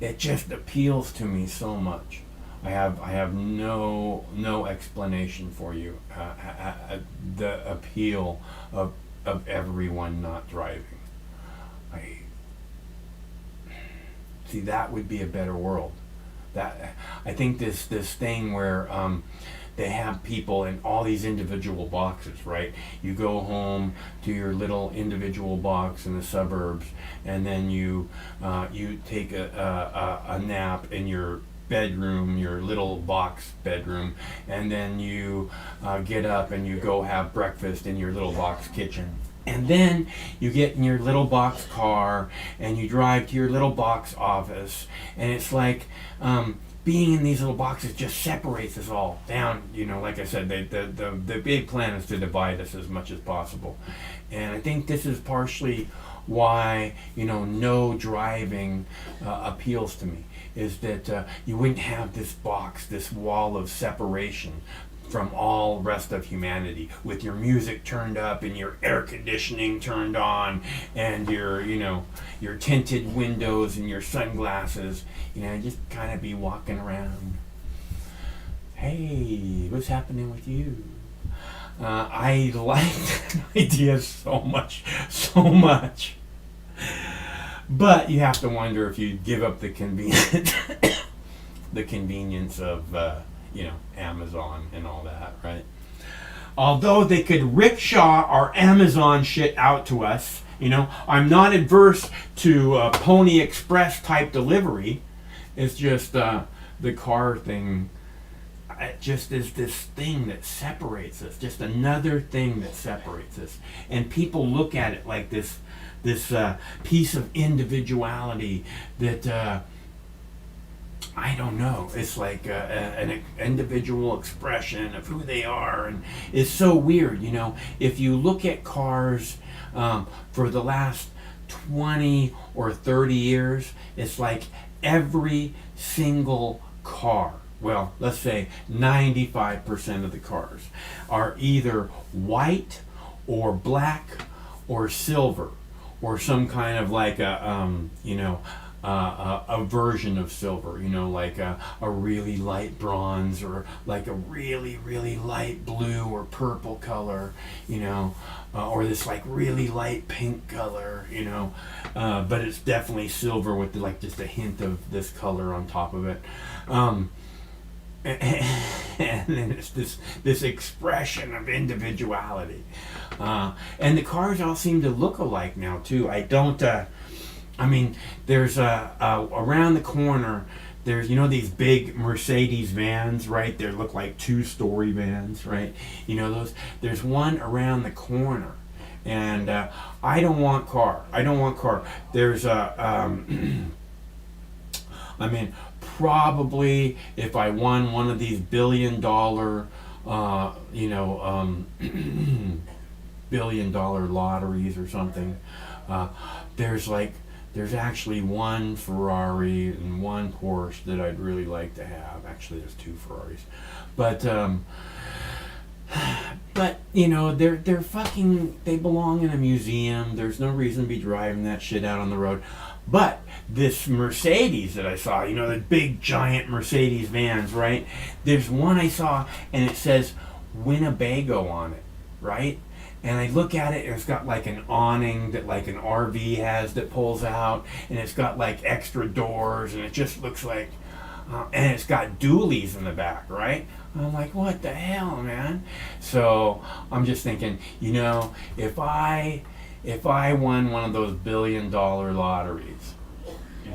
[SPEAKER 1] It just appeals to me so much. I have no explanation for you. The appeal of everyone not driving. See, that would be a better world. I think this thing where they have people in all these individual boxes, right? You go home to your little individual box in the suburbs, and then you take a nap in your bedroom, your little box bedroom, and then you get up and you go have breakfast in your little box kitchen. And then you get in your little box car and you drive to your little box office, and it's like being in these little boxes just separates us all down. Like I said, the big plan is to divide us as much as possible. And I think this is partially why no driving appeals to me, is that you wouldn't have this box, this wall of separation from all rest of humanity, with your music turned up and your air conditioning turned on and your tinted windows and your sunglasses. Just kind of be walking around. Hey, what's happening with you? I like that idea so much. But you have to wonder if you give up the convenience of Amazon and all that, right? Although they could rickshaw our Amazon shit out to us, I'm not adverse to Pony Express type delivery. It's just the car thing. it just is this thing that separates us, just another thing that separates us. And people look at it like this piece of individuality that I don't know. It's like an individual expression of who they are, and it's so weird. If you look at cars for the last 20 or 30 years, it's like every single car, well, let's say 95% of the cars, are either white or black or silver, or some kind of like a version of silver, like a really light bronze, or like a really, really light blue or purple color, or this like really light pink color, but it's definitely silver with like just a hint of this color on top of it. And then it's this expression of individuality, and the cars all seem to look alike now too. There's around the corner, there's these big Mercedes vans, right? They look like 2-story vans, right? There's one around the corner, and I don't want car. There's probably if I won one of these $1 billion $1 billion lotteries or something, there's actually one Ferrari and one Porsche that I'd really like to have. Actually, there's 2 Ferraris, but they're fucking. They belong in a museum. There's no reason to be driving that shit out on the road. But this Mercedes that I saw, the big giant Mercedes vans, right? There's one I saw, and it says Winnebago on it, right? And I look at it, and it's got like an awning that like an RV has that pulls out, and it's got like extra doors, and it just looks like, and it's got dualies in the back, right? I'm like, what the hell, man? So I'm just thinking, if I won one of those $1 billion lotteries,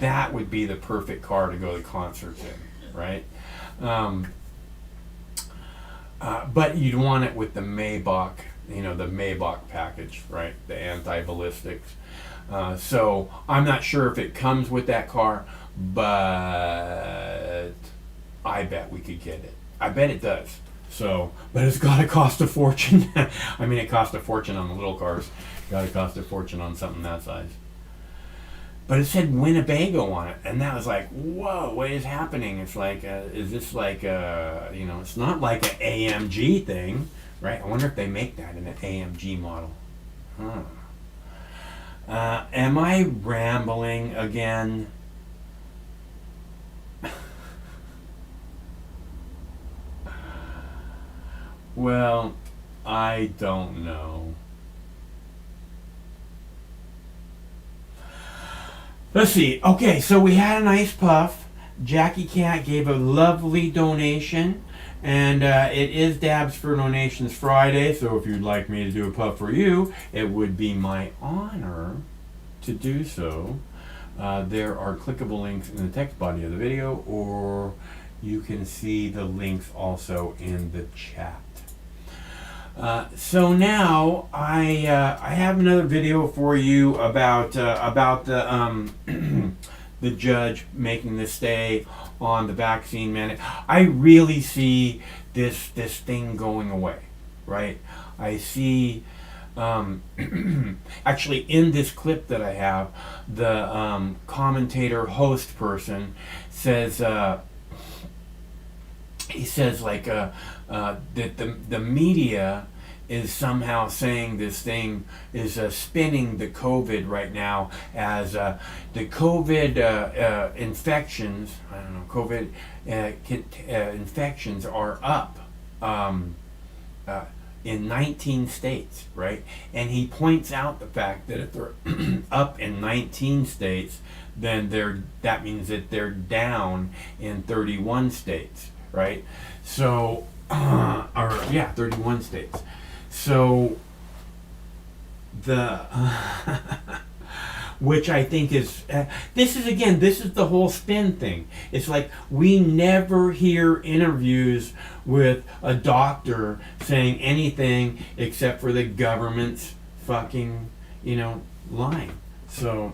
[SPEAKER 1] that would be the perfect car to go to concerts in, right? But you'd want it with the Maybach, the Maybach package, right? The anti-ballistics. So I'm not sure if it comes with that car, but I bet we could get it. I bet it does. So, but it's got to cost a fortune. It cost a fortune on the little cars. Got to cost a fortune on something that size. But it said Winnebago on it, and that was like, whoa, what is happening? It's like, is this like, it's not like an AMG thing, right? I wonder if they make that in an AMG model. Am I rambling again? Well, I don't know. Let's see. Okay, so we had a nice puff. Jackie Cat gave a lovely donation, and it is Dabs for Donations Friday, so if you'd like me to do a puff for you, it would be my honor to do so. There are clickable links in the text body of the video, or you can see the links also in the chat. So now I have another video for you about the the judge making the stay on the vaccine mandate. I really see this thing going away, right? I see actually in this clip that I have, the commentator host person says he says like that the media is somehow saying this thing is spinning the COVID right now as the COVID infections. I don't know. COVID infections are up in 19 states, right? And he points out the fact that if they're up in 19 states, then that means that they're down in 31 states, right? So, 31 states. So which I think is, this is the whole spin thing. It's like we never hear interviews with a doctor saying anything except for the government's fucking, lying. So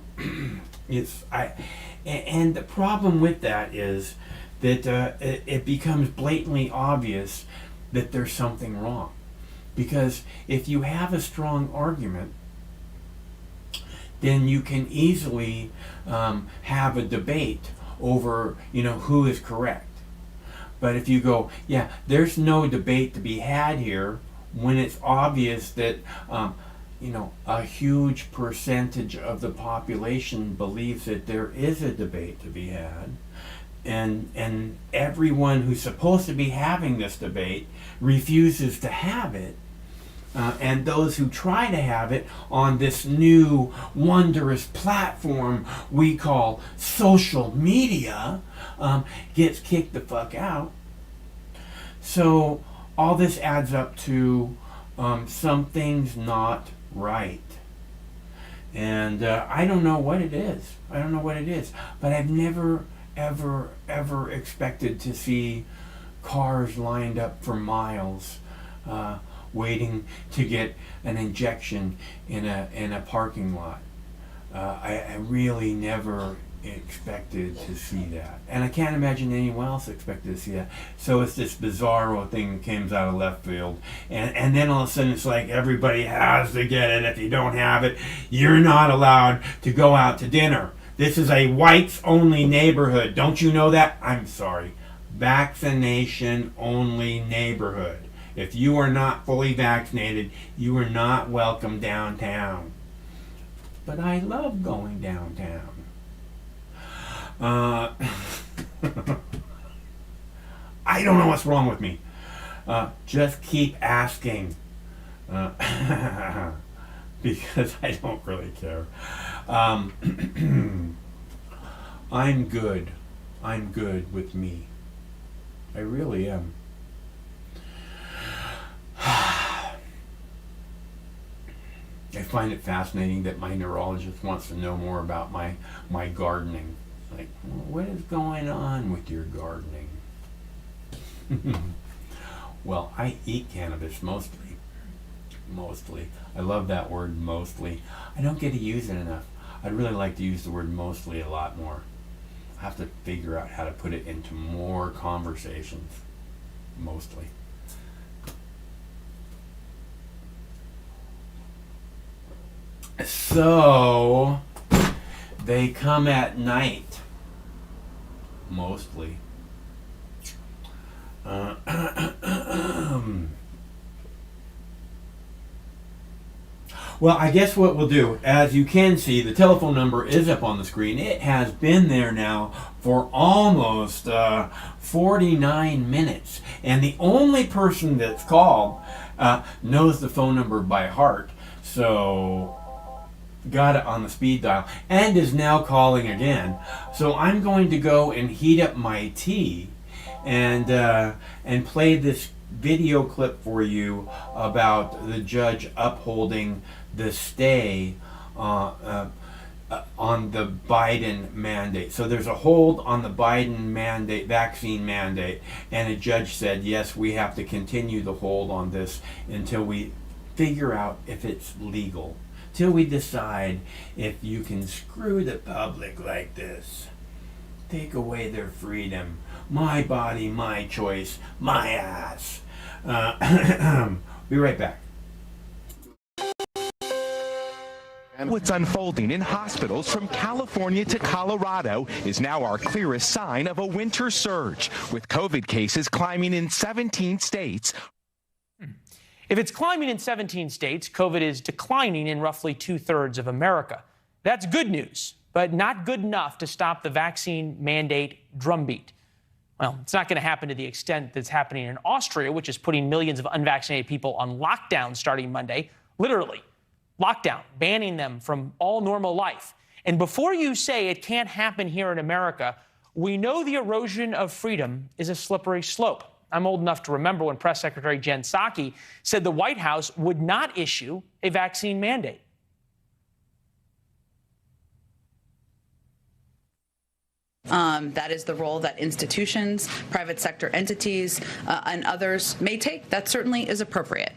[SPEAKER 1] and the problem with that is that it becomes blatantly obvious that there's something wrong. Because if you have a strong argument, then you can easily have a debate over, who is correct. But if you go, yeah, there's no debate to be had here, when it's obvious that, a huge percentage of the population believes that there is a debate to be had, and everyone who's supposed to be having this debate refuses to have it, and those who try to have it on this new wondrous platform we call social media gets kicked the fuck out. So all this adds up to something's not right. And I don't know what it is. But I've never, ever expected to see cars lined up for miles waiting to get an injection in a parking lot. I really never expected to see that, and I can't imagine anyone else expected to see that. So it's this bizarro thing that comes out of left field, and then all of a sudden it's like everybody has to get it. If you don't have it, you're not allowed to go out to dinner. This is a whites only neighborhood. Don't you know that? I'm sorry. Vaccination only neighborhood. If you are not fully vaccinated, you are not welcome downtown. But I love going downtown. I don't know what's wrong with me. Just keep asking. Because I don't really care. I'm good. I'm good with me. I really am. I find it fascinating that my neurologist wants to know more about my gardening. Like, what is going on with your gardening? Well, I eat cannabis mostly. I love that word, mostly. I don't get to use it enough. I'd really like to use the word mostly a lot more. I have to figure out how to put it into more conversations. Mostly. So, they come at night. Mostly. Well, I guess what we'll do, as you can see, the telephone number is up on the screen. It has been there now for almost 49 minutes. And the only person that's called knows the phone number by heart. So, got it on the speed dial and is now calling again. So I'm going to go and heat up my tea and play this video clip for you about the judge upholding the stay on the Biden mandate. So there's a hold on the Biden mandate, vaccine mandate, and a judge said, yes, we have to continue the hold on this until we figure out if it's legal, till we decide if you can screw the public like this. Take away their freedom. My body, my choice, my ass. Be right back.
[SPEAKER 6] What's unfolding in hospitals from California to Colorado is now our clearest sign of a winter surge, with COVID cases climbing in 17 states.
[SPEAKER 7] If it's climbing in 17 states, COVID is declining in roughly 2/3 of America. That's good news, but not good enough to stop the vaccine mandate drumbeat. Well, it's not going to happen to the extent that's happening in Austria, which is putting millions of unvaccinated people on lockdown starting Monday. Literally, lockdown, banning them from all normal life. And before you say it can't happen here in America, we know the erosion of freedom is a slippery slope. I'm old enough to remember when Press Secretary Jen Psaki said the White House would not issue a vaccine mandate.
[SPEAKER 8] That is the role that institutions, private sector entities, and others may take. That certainly is appropriate.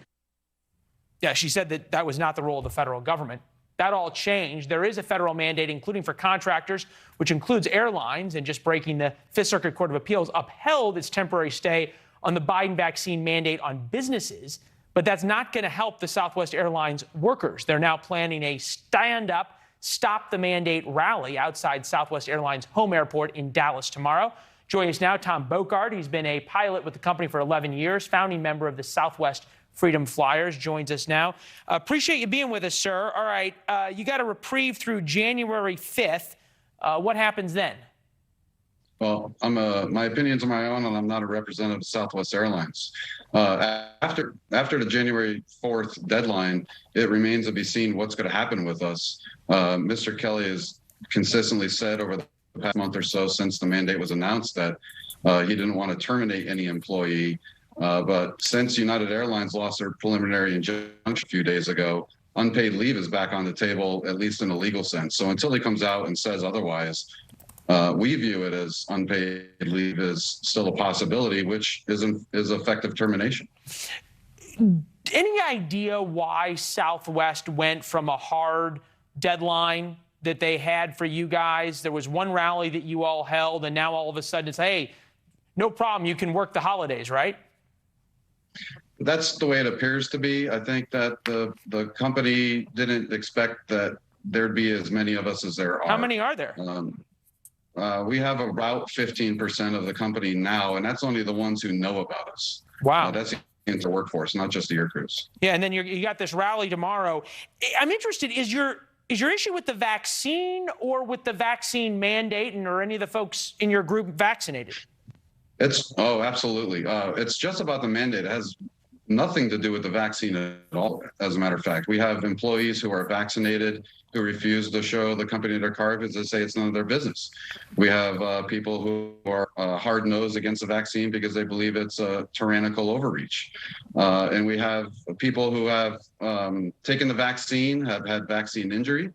[SPEAKER 7] Yeah, she said that that was not the role of the federal government. That all changed. There is a federal mandate, including for contractors, which includes airlines, and just breaking, the Fifth Circuit Court of Appeals upheld its temporary stay on the Biden vaccine mandate on businesses. But that's not going to help the Southwest Airlines workers. They're now planning a stand-up, stop the mandate rally outside Southwest Airlines' home airport in Dallas tomorrow. Joining us now, Tom Bokard. He's been a pilot with the company for 11 years, founding member of the Southwest Freedom Flyers, joins us now. Appreciate you being with us, sir. All right, you got a reprieve through January 5th. What happens then?
[SPEAKER 9] Well, my opinions are my own, and I'm not a representative of Southwest Airlines. After the January 4th deadline, it remains to be seen what's going to happen with us. Mr. Kelly has consistently said over the past month or so since the mandate was announced that he didn't want to terminate any employee. But since United Airlines lost their preliminary injunction a few days ago, unpaid leave is back on the table, at least in a legal sense. So until he comes out and says otherwise, we view it as unpaid leave is still a possibility, which is effective termination.
[SPEAKER 7] Any idea why Southwest went from a hard deadline that they had for you guys? There was one rally that you all held, and now all of a sudden it's, hey, no problem, you can work the holidays, right?
[SPEAKER 9] That's the way it appears to be. I think that the company didn't expect that there'd be as many of us as there are.
[SPEAKER 7] How many are there?
[SPEAKER 9] We have about 15% of the company now, and that's only the ones who know about us.
[SPEAKER 7] Wow.
[SPEAKER 9] That's the workforce, not just the air crews.
[SPEAKER 7] Yeah, and then you got this rally tomorrow. I'm interested, is your issue with the vaccine or with the vaccine mandate, and are any of the folks in your group vaccinated?
[SPEAKER 9] Absolutely. It's just about the mandate. It has nothing to do with the vaccine at all, as a matter of fact. We have employees who are vaccinated who refuse to show the company their card because they say it's none of their business. We have people who are hard-nosed against the vaccine because they believe it's a tyrannical overreach. And we have people who have taken the vaccine, have had vaccine injury,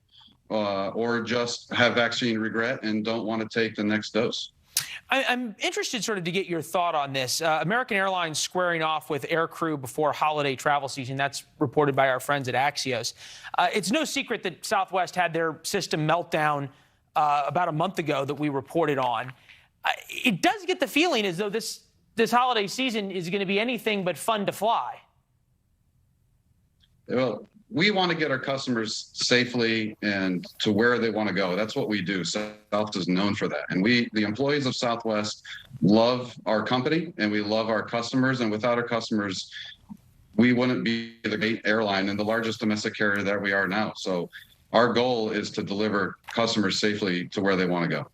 [SPEAKER 9] or just have vaccine regret and don't want to take the next dose.
[SPEAKER 7] I'm interested sort of to get your thought on this. American Airlines squaring off with aircrew before holiday travel season. That's reported by our friends at Axios. It's no secret that Southwest had their system meltdown about a month ago that we reported on. It does get the feeling as though this holiday season is going to be anything but fun to fly.
[SPEAKER 9] Well, we want to get our customers safely and to where they want to go. That's what we do. Southwest is known for that. And the employees of Southwest, love our company and we love our customers. And without our customers, we wouldn't be the great airline and the largest domestic carrier that we are now. So our goal is to deliver customers safely to where they want to go.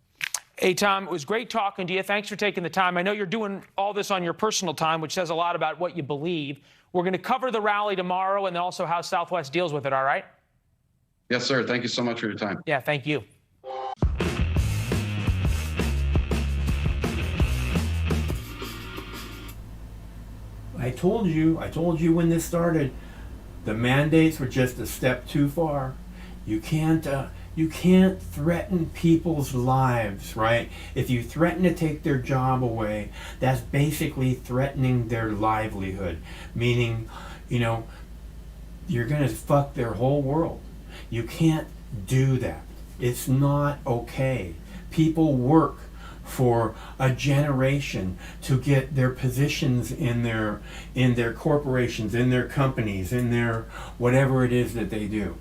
[SPEAKER 7] Hey, Tom, it was great talking to you. Thanks for taking the time. I know you're doing all this on your personal time, which says a lot about what you believe. We're going to cover the rally tomorrow and also how Southwest deals with it, all right?
[SPEAKER 9] Yes, sir. Thank you so much for your time.
[SPEAKER 7] Yeah, thank you.
[SPEAKER 1] I told you when this started, the mandates were just a step too far. You can't threaten people's lives, right? If you threaten to take their job away, that's basically threatening their livelihood, meaning, you're gonna fuck their whole world. You can't do that. It's not okay. People work for a generation to get their positions in their corporations, in their companies, in their whatever it is that they do.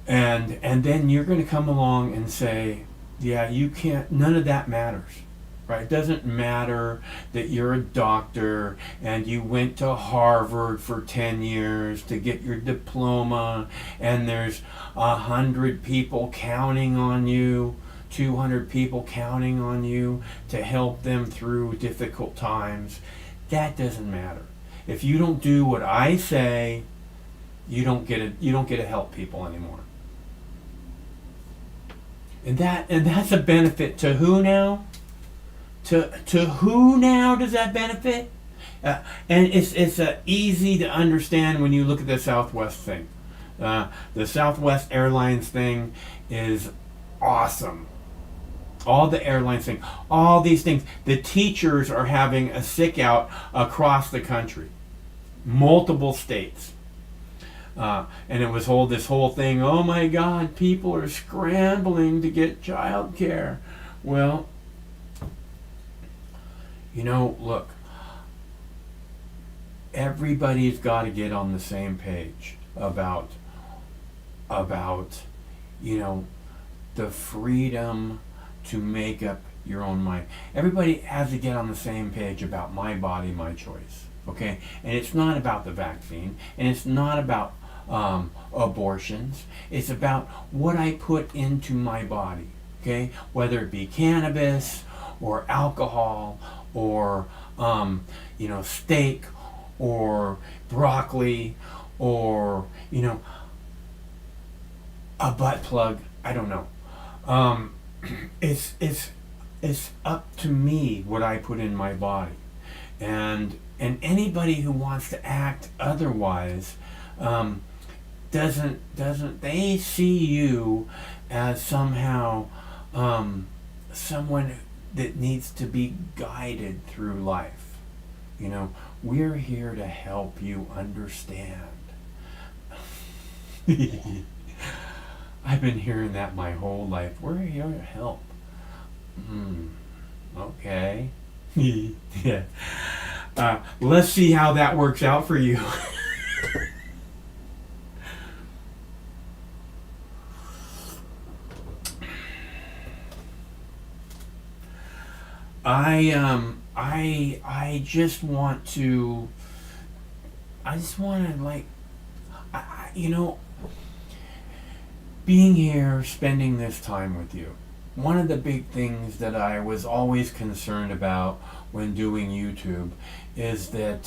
[SPEAKER 1] And then you're going to come along and say, yeah, you can't, none of that matters, right? It doesn't matter that you're a doctor and you went to Harvard for 10 years to get your diploma and there's 100 people counting on you, 200 people counting on you to help them through difficult times. That doesn't matter. If you don't do what I say, you don't get to help people anymore. And that's a benefit to who now? To who now does that benefit? And it's easy to understand when you look at the Southwest thing. The Southwest Airlines thing is awesome. All the airlines thing, all these things. The teachers are having a sick out across the country, multiple states. And it was this whole thing, oh my God, people are scrambling to get child care. Well, look, everybody's got to get on the same page about the freedom to make up your own mind. Everybody has to get on the same page about my body, my choice. Okay? And it's not about the vaccine, and it's not about abortions. It's about what I put into my body. Okay? Whether it be cannabis or alcohol or steak or broccoli or a butt plug. I don't know. It's up to me what I put in my body, and anybody who wants to act otherwise doesn't they see you as somehow someone that needs to be guided through life. We're here to help you understand. I've been hearing that my whole life. We're here to help. Okay. Yeah. Let's see how that works out for you. I just want to being here, spending this time with you. One of the big things that I was always concerned about when doing YouTube is that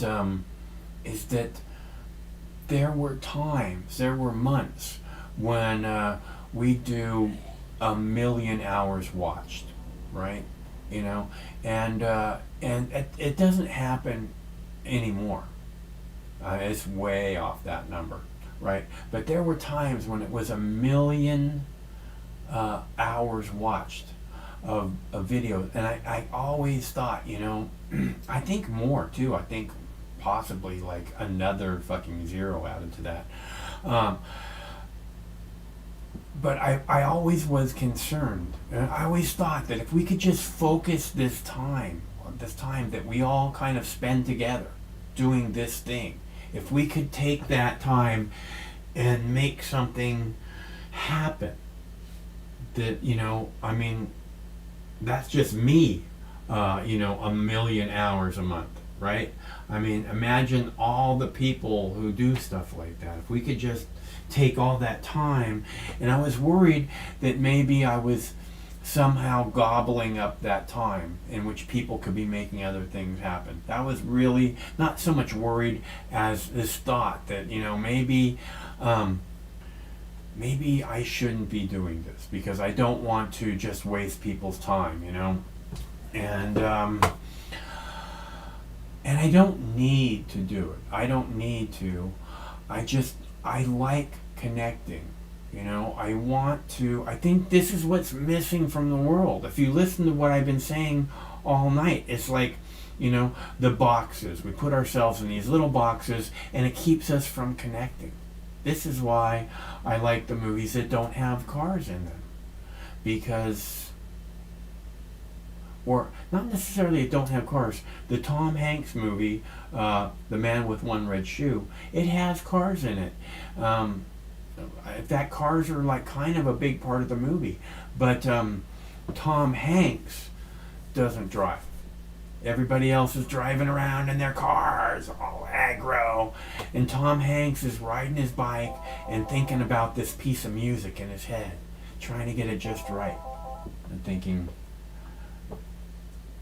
[SPEAKER 1] there were months when we do 1 million hours watched, right? And it doesn't happen anymore. It's way off that number, right? But there were times when it was 1 million hours watched of videos, and I always thought, I think more too. I think possibly like another fucking zero added to that. But I always was concerned, and I always thought that if we could just focus this time that we all kind of spend together doing this thing, if we could take that time and make something happen, that, that's just me, 1 million hours a month, right? Imagine all the people who do stuff like that. If we could just take all that time, and I was worried that maybe I was somehow gobbling up that time in which people could be making other things happen. That was really not so much worried as this thought that, maybe I shouldn't be doing this because I don't want to just waste people's time, and I don't need to do it. I don't need to. I like connecting. I think this is what's missing from the world. If you listen to what I've been saying all night, it's like, the boxes. We put ourselves in these little boxes and it keeps us from connecting. This is why I like the movies that don't have cars in them. Because, or not necessarily it don't have cars. The Tom Hanks movie, The Man with One Red Shoe, it has cars in it. That cars are like kind of a big part of the movie. But Tom Hanks doesn't drive. Everybody else is driving around in their cars, all aggro. And Tom Hanks is riding his bike and thinking about this piece of music in his head, trying to get it just right. And thinking,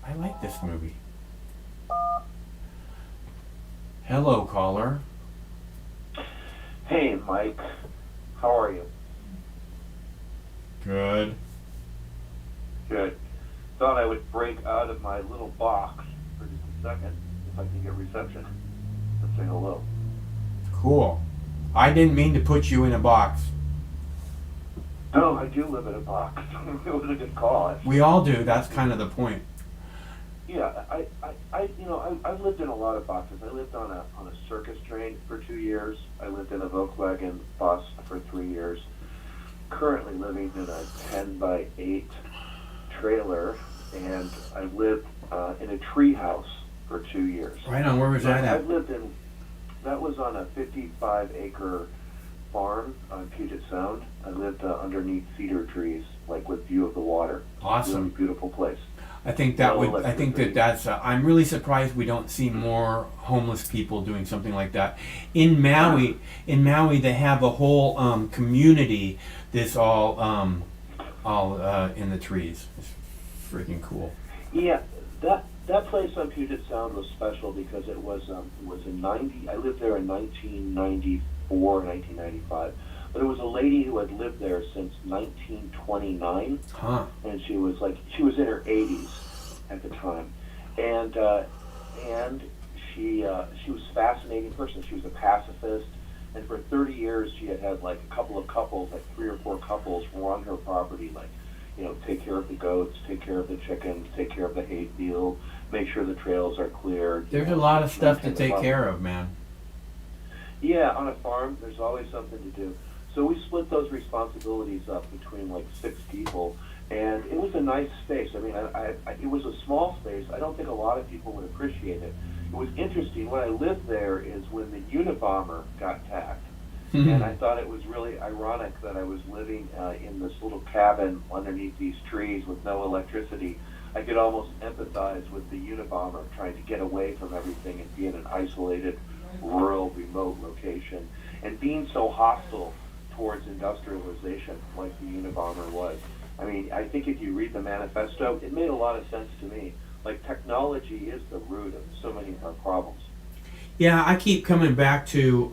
[SPEAKER 1] I like this movie. Hello, caller.
[SPEAKER 2] Hey, Mike. How are you?
[SPEAKER 1] Good.
[SPEAKER 2] Good. Thought I would break out of my little box for just a second, if I can get reception, to say hello.
[SPEAKER 1] Cool. I didn't mean to put you in a box.
[SPEAKER 10] No, I do live in a box. It was a good call.
[SPEAKER 1] We all do. That's kind of the point.
[SPEAKER 10] Yeah, I've lived in a lot of boxes. I lived on a circus train for 2 years. I lived in a Volkswagen bus for 3 years. Currently living in a 10-by-8 trailer, and I lived in a tree house for 2 years.
[SPEAKER 1] Right on. Where was that at?
[SPEAKER 10] That was on a 55-acre farm on Puget Sound. I lived underneath cedar trees, like with view of the water.
[SPEAKER 1] Awesome.
[SPEAKER 10] Really beautiful place.
[SPEAKER 1] I think that's. I'm really surprised we don't see more homeless people doing something like that. In Maui, they have a whole community that's all in the trees. It's freaking cool.
[SPEAKER 10] Yeah, that place on Puget Sound was special because it was in 90. I lived there in 1994, 1995. But it was a lady who had lived there since 1929, and she was in her 80s at the time, and she was a fascinating person. She was a pacifist, and for 30 years she had like a couple of couples, like 3 or 4 couples, run her property, like, you know, take care of the goats, take care of the chickens, take care of the hay field, make sure the trails are cleared.
[SPEAKER 1] There's a lot of stuff to take care of, man.
[SPEAKER 10] Yeah, on a farm, there's always something to do. So we split those responsibilities up between like 6 people, and it was a nice space. I mean, it was a small space. I don't think a lot of people would appreciate it. It was interesting. When I lived there is when the Unabomber got attacked, and I thought it was really ironic that I was living in this little cabin underneath these trees with no electricity. I could almost empathize with the Unabomber trying to get away from everything and be in an isolated, rural, remote location, and being so hostile towards industrialization like the Unabomber was. I mean, I think if you read the manifesto, it made a lot of sense to me. Like, technology is the root of so many of our problems.
[SPEAKER 1] Yeah, I keep coming back to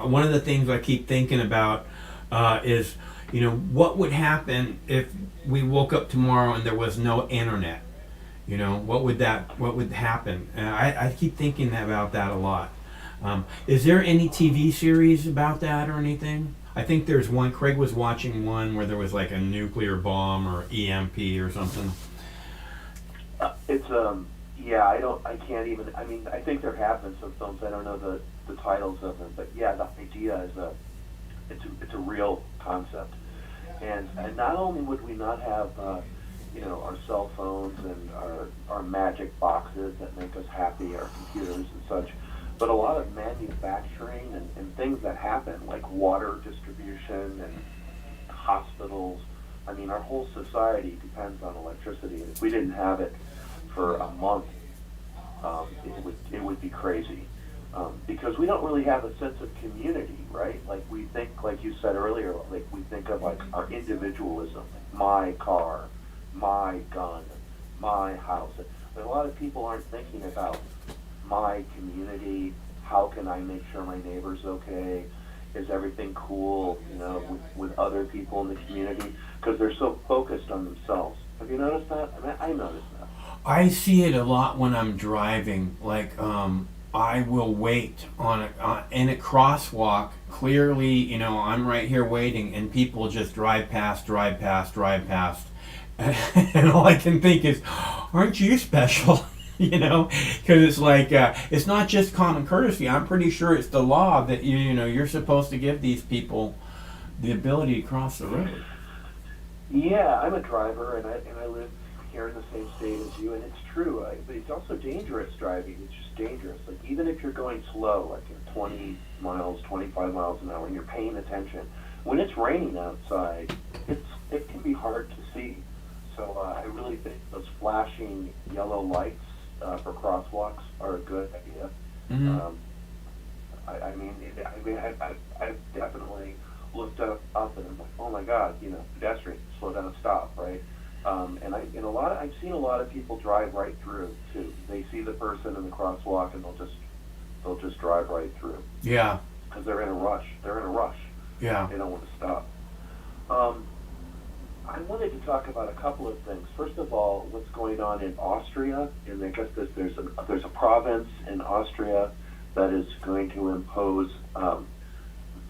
[SPEAKER 1] one of the things I keep thinking about is, you know, what would happen if we woke up tomorrow and there was no internet? You know, what would happen? And I keep thinking about that a lot. Is there any TV series about that or anything? I think there's one. Craig was watching one where there was like a nuclear bomb or EMP or something.
[SPEAKER 10] I can't even. I mean, I think there have been some films. I don't know the titles of them, but yeah, the idea is it's a real concept. And not only would we not have our cell phones and our magic boxes that make us happy, our computers and such, but a lot of manufacturing and things that happen, like water distribution and hospitals. I mean, our whole society depends on electricity. And if we didn't have it for a month, it would be crazy. Because we don't really have a sense of community, right? Like, we think, like you said earlier, like we think of like our individualism, my car, my gun, my house. But a lot of people aren't thinking about my community. How can I make sure my neighbor's okay? Is everything cool, you know, with other people in the community? Because they're so focused on themselves. Have you noticed that? I mean, I noticed that.
[SPEAKER 1] I see it a lot when I'm driving. Like, I will wait in a crosswalk. Clearly, you know, I'm right here waiting, and people just drive past. And all I can think is, aren't you special? You know, because it's like, it's not just common courtesy. I'm pretty sure it's the law that you're supposed to give these people the ability to cross the road.
[SPEAKER 10] Yeah, I'm a driver, and I live here in the same state as you, and it's true. But it's also dangerous driving. It's just dangerous. Like, even if you're going slow, like you're 20 miles, 25 miles an hour, and you're paying attention, when it's raining outside, it can be hard to see. So I really think those flashing yellow lights for crosswalks are a good idea.
[SPEAKER 1] Mm-hmm.
[SPEAKER 10] I've definitely looked up and I'm like, oh my God, you know, pedestrian, slow down, stop, right? I've seen a lot of people drive right through too. They see the person in the crosswalk and they'll just drive right through.
[SPEAKER 1] Yeah.
[SPEAKER 10] Because they're in a rush.
[SPEAKER 1] Yeah.
[SPEAKER 10] They don't want to stop. I wanted to talk about a couple of things. First of all, what's going on in Austria, and I guess there's a province in Austria that is going to impose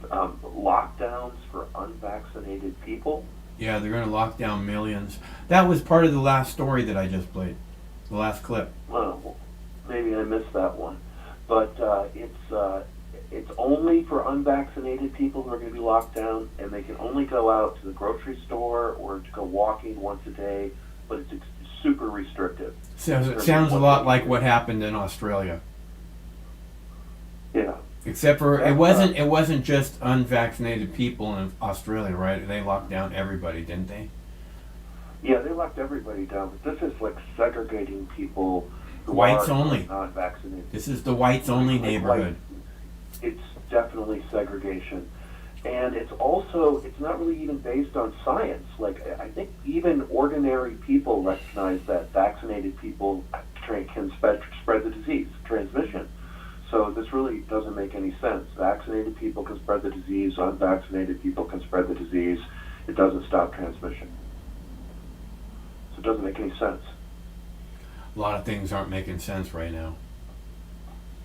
[SPEAKER 10] lockdowns for unvaccinated people.
[SPEAKER 1] Yeah, they're going to lock down millions. That was part of the last story that I just played, the last clip.
[SPEAKER 10] Well, maybe I missed that one, but it's only for unvaccinated people who are going to be locked down, and they can only go out to the grocery store or to go walking once a day, but it's super restrictive.
[SPEAKER 1] It sounds a lot like what happened in Australia.
[SPEAKER 10] Yeah.
[SPEAKER 1] Except for it wasn't just unvaccinated people in Australia, right? They locked down everybody, didn't they?
[SPEAKER 10] Yeah, they locked everybody down, but this is like segregating people who
[SPEAKER 1] Whites
[SPEAKER 10] are
[SPEAKER 1] only.
[SPEAKER 10] not vaccinated.
[SPEAKER 1] This is the whites only neighborhood.
[SPEAKER 10] It's definitely segregation. And it's not really even based on science. Like, I think even ordinary people recognize that vaccinated people can spread the disease, transmission. So this really doesn't make any sense. Vaccinated people can spread the disease, unvaccinated people can spread the disease. It doesn't stop transmission. So it doesn't make any sense.
[SPEAKER 1] A lot of things aren't making sense right now.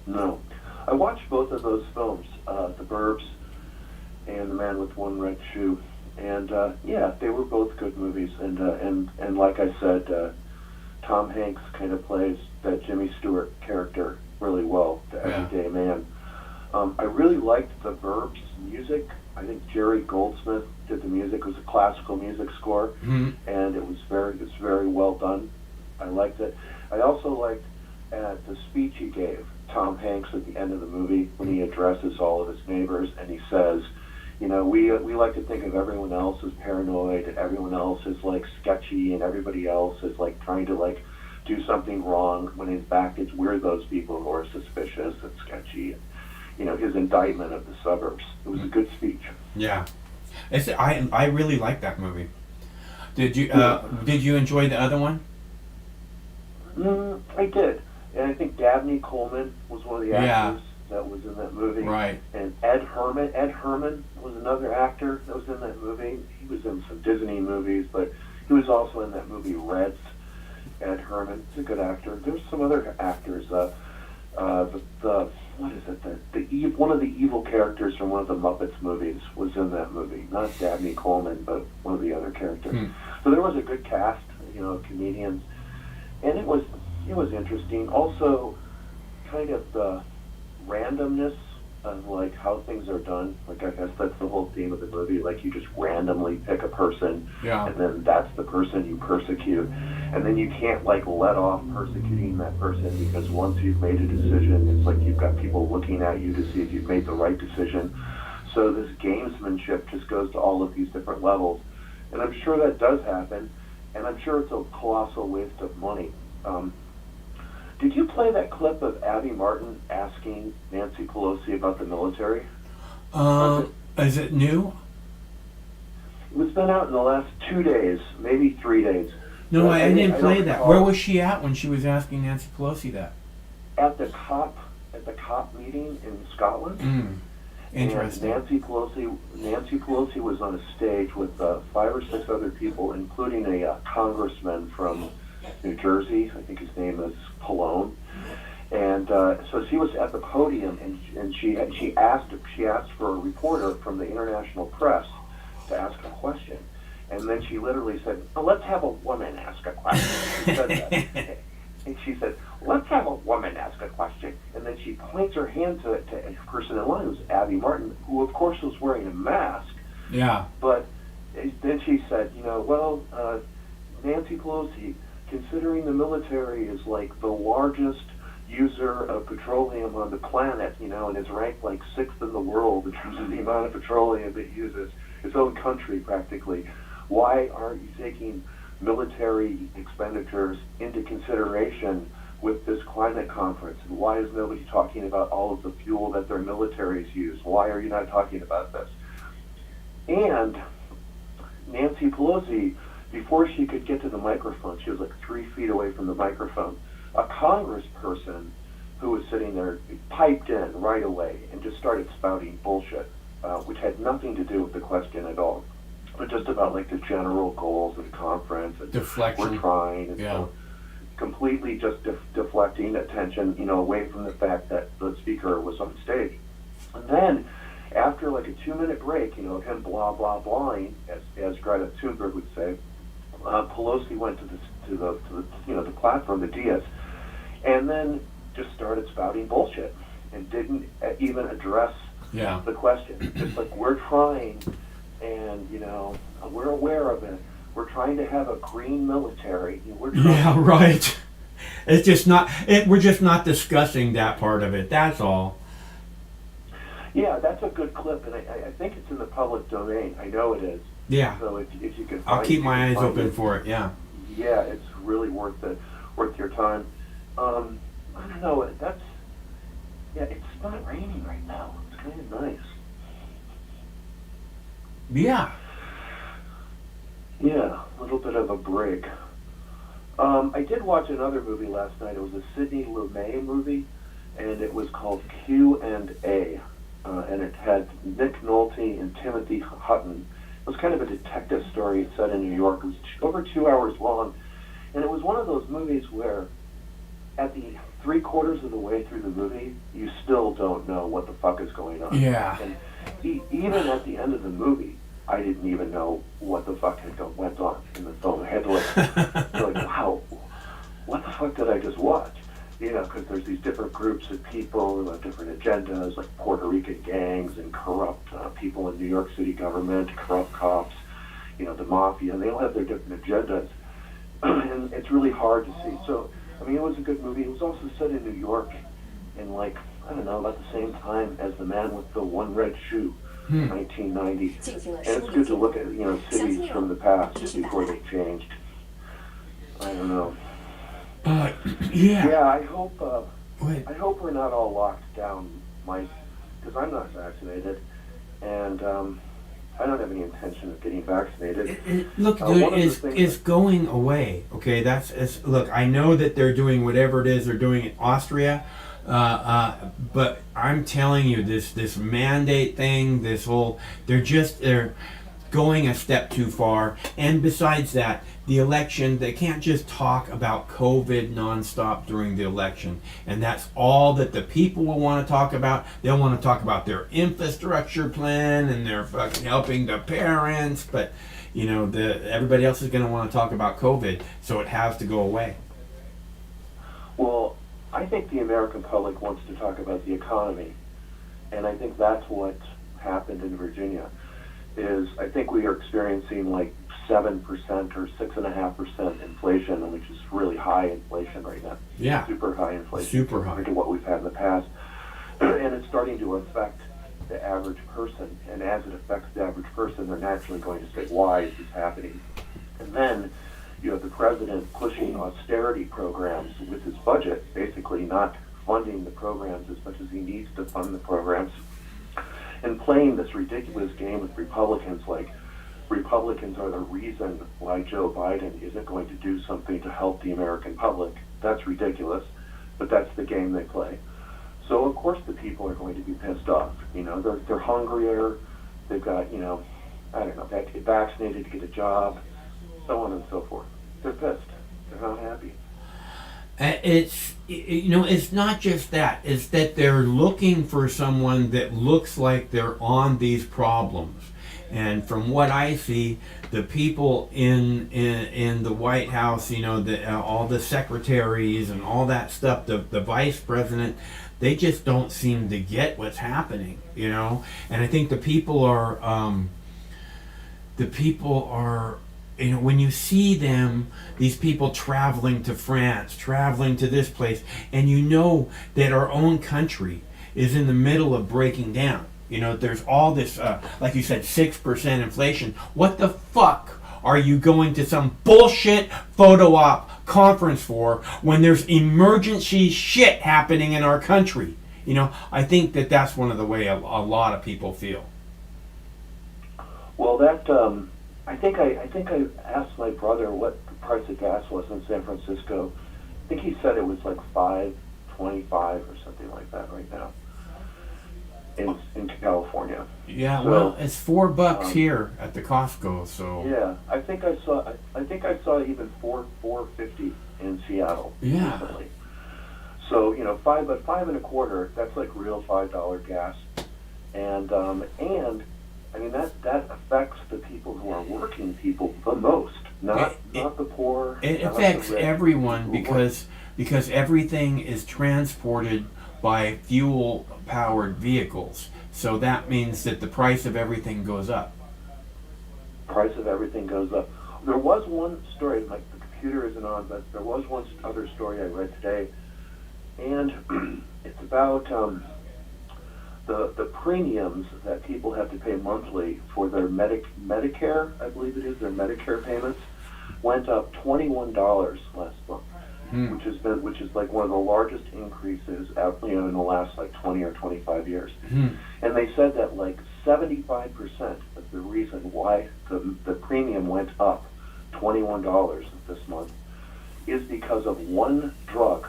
[SPEAKER 10] No. I watched both of those films, The Burbs and The Man with One Red Shoe, and yeah, they were both good movies. And like I said, Tom Hanks kind of plays that Jimmy Stewart character really well, the everyday man. I really liked The Burbs music. I think Jerry Goldsmith did the music. It was a classical music score, and it was very well done. I liked it. I also liked the speech he gave Tom Hanks at the end of the movie when he addresses all of his neighbors, and he says, you know, we like to think of everyone else as paranoid, and everyone else is like sketchy, and everybody else is like trying to like do something wrong, when in fact we're those people who are suspicious and sketchy. And, you know, his indictment of the suburbs. It was a good speech.
[SPEAKER 1] Yeah, I really liked that movie. Did you enjoy the other one?
[SPEAKER 10] I did, and I think Dabney Coleman was one of the actors that was in that movie.
[SPEAKER 1] Right.
[SPEAKER 10] And Ed Herman was another actor that was in that movie. He was in some Disney movies, but he was also in that movie Reds. Ed Herman, he's a good actor. There's some other actors. What is it? One of the evil characters from one of the Muppets movies was in that movie. Not Dabney Coleman, but one of the other characters. So there was a good cast, you know, of comedians, and it was interesting. Also, kind of the randomness of like how things are done. Like, I guess that's the whole theme of the movie. Like, you just randomly pick a person, and then that's the person you persecute, and then you can't like let off persecuting that person, because once you've made a decision, it's like you've got people looking at you to see if you've made the right decision. So this gamesmanship just goes to all of these different levels, and I'm sure that does happen, and I'm sure it's a colossal waste of money. Did you play that clip of Abby Martin asking Nancy Pelosi about the military?
[SPEAKER 1] Is it new?
[SPEAKER 10] It was been out in the last 2 days, maybe 3 days.
[SPEAKER 1] No, I didn't play that. Where was she at when she was asking Nancy Pelosi that?
[SPEAKER 10] At the COP meeting in Scotland.
[SPEAKER 1] Interesting.
[SPEAKER 10] And Nancy Pelosi was on a stage with 5 or 6 other people, including a congressman from New Jersey. I think his name is Pallone. And so she was at the podium, and she asked for a reporter from the international press to ask a question. And then she literally said, oh, let's have a woman ask a question. She said that. And she said, let's have a woman ask a question. And then she points her hand to a person in line, who's Abby Martin, who of course was wearing a mask.
[SPEAKER 1] Yeah.
[SPEAKER 10] But then she said, you know, well, Nancy Pelosi, considering the military is like the largest user of petroleum on the planet, you know, and is ranked like 6th in the world in terms of the amount of petroleum it uses, its own country practically, why aren't you taking military expenditures into consideration with this climate conference? And why is nobody talking about all of the fuel that their militaries use? Why are you not talking about this? And Nancy Pelosi, before she could get to the microphone, she was like 3 feet away from the microphone, a congressperson who was sitting there piped in right away and just started spouting bullshit, which had nothing to do with the question at all, but just about like the general goals of the conference and
[SPEAKER 1] deflection.
[SPEAKER 10] We're trying, and so completely just deflecting attention, you know, away from the fact that the speaker was on stage. And then after like a 2-minute break, him blah blah blahing, as Greta Thunberg would say, Pelosi went to the platform, the dais, and then just started spouting bullshit and didn't even address the question. Just like, we're trying, and we're aware of it. We're trying to have a green military.
[SPEAKER 1] Yeah, right. It's just not. We're just not discussing that part of it. That's all.
[SPEAKER 10] Yeah, that's a good clip, and I think it's in the public domain. I know it is.
[SPEAKER 1] Yeah.
[SPEAKER 10] So if you can,
[SPEAKER 1] I'll keep my eyes open for it. Yeah.
[SPEAKER 10] Yeah, it's really worth your time. I don't know. It's not raining right now. It's kind of nice.
[SPEAKER 1] Yeah.
[SPEAKER 10] Yeah, a little bit of a break. I did watch another movie last night. It was a Sidney Lumet movie, and it was called Q&A, and it had Nick Nolte and Timothy Hutton. It was kind of a detective story set in New York. It was over 2 hours long, and it was one of those movies where at the 3/4 of the way through the movie, you still don't know what the fuck is going on.
[SPEAKER 1] Yeah.
[SPEAKER 10] And even at the end of the movie, I didn't even know what the fuck went on in the film. I had to like, wow, what the fuck did I just watch? Because there's these different groups of people who have different agendas, like Puerto Rican gangs and corrupt people in New York City government, corrupt cops, the mafia, and they all have their different agendas. And it's really hard to see. So, it was a good movie. It was also set in New York in about the same time as The Man with the One Red Shoe. 1990, and it's good to look at cities from the past before they changed. I don't know. Yeah, I hope we're not all locked down, Mike, because I'm not vaccinated, and I don't have any intention of getting vaccinated.
[SPEAKER 1] Look, dude, it's going away. Okay, look. I know that they're doing whatever it is they're doing in Austria. But I'm telling you, this mandate thing, they're going a step too far. And besides that, the election, they can't just talk about COVID nonstop during the election. And that's all that the people will want to talk about. They'll want to talk about their infrastructure plan and their fucking helping the parents. But, everybody else is going to want to talk about COVID. So it has to go away.
[SPEAKER 10] Well, I think the American public wants to talk about the economy, and I think that's what happened in Virginia. I think we are experiencing like 7% or 6.5% inflation, which is really high inflation right now.
[SPEAKER 1] Yeah,
[SPEAKER 10] super high inflation,
[SPEAKER 1] super high
[SPEAKER 10] compared to what we've had in the past, and it's starting to affect the average person. And as it affects the average person, they're naturally going to say, "Why is this happening?" And then you have the president pushing austerity programs with his budget, basically not funding the programs as much as he needs to fund the programs, and playing this ridiculous game with Republicans, like Republicans are the reason why Joe Biden isn't going to do something to help the American public. That's ridiculous, but that's the game they play. So of course the people are going to be pissed off. They're hungrier, they've got, they have to get vaccinated to get a job, so on and so forth. They're pissed. They're not happy.
[SPEAKER 1] It's not just that. It's that they're looking for someone that looks like they're on these problems. And from what I see, the people in the White House, all the secretaries and all that stuff, the vice president, they just don't seem to get what's happening, And I think the people are, when you see them, these people traveling to France, traveling to this place, and that our own country is in the middle of breaking down. There's all this, like you said, 6% inflation. What the fuck are you going to some bullshit photo op conference for when there's emergency shit happening in our country? I think that's one of the way a lot of people feel.
[SPEAKER 10] Well, I think I asked my brother what the price of gas was in San Francisco. I think he said it was like $5.25 or something like that right now in California.
[SPEAKER 1] Yeah, well, it's $4 here at the Costco. So
[SPEAKER 10] yeah, I think I saw even $4.50 in Seattle recently. So $5.25. That's like real $5 gas. and I mean that affects the people who are working people the most, not the poor.
[SPEAKER 1] It
[SPEAKER 10] not
[SPEAKER 1] affects
[SPEAKER 10] the rich,
[SPEAKER 1] everyone
[SPEAKER 10] people who work.
[SPEAKER 1] because everything is transported by fuel powered vehicles. So that means that the price of everything goes up.
[SPEAKER 10] Price of everything goes up. There was one story, like the computer isn't on, but there was one other story I read today, and it's about the premiums that people have to pay monthly for their Medicare, I believe it is, their Medicare payments, went up $21 last month, which is like one of the largest increases in the last like 20 or 25 years. And they said that like 75% of the reason why the premium went up $21 this month is because of one drug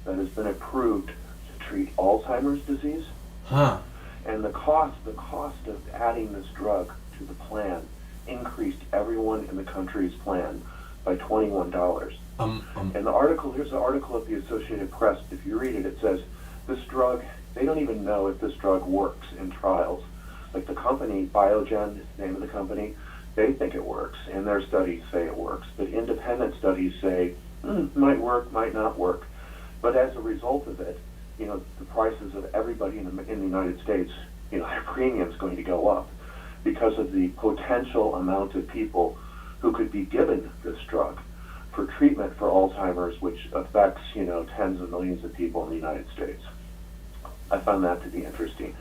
[SPEAKER 10] that has been approved to treat Alzheimer's disease. And the cost of adding this drug to the plan increased everyone in the country's plan by $21. And here's the article of the Associated Press. If you read it, it says this drug, they don't even know if this drug works in trials. Like the company, Biogen is the name of the company, they think it works, and their studies say it works. But independent studies say, might work, might not work. But as a result of it, the prices of everybody in the United States, their premium's going to go up because of the potential amount of people who could be given this drug for treatment for Alzheimer's, which affects, tens of millions of people in the United States. I found that to be interesting.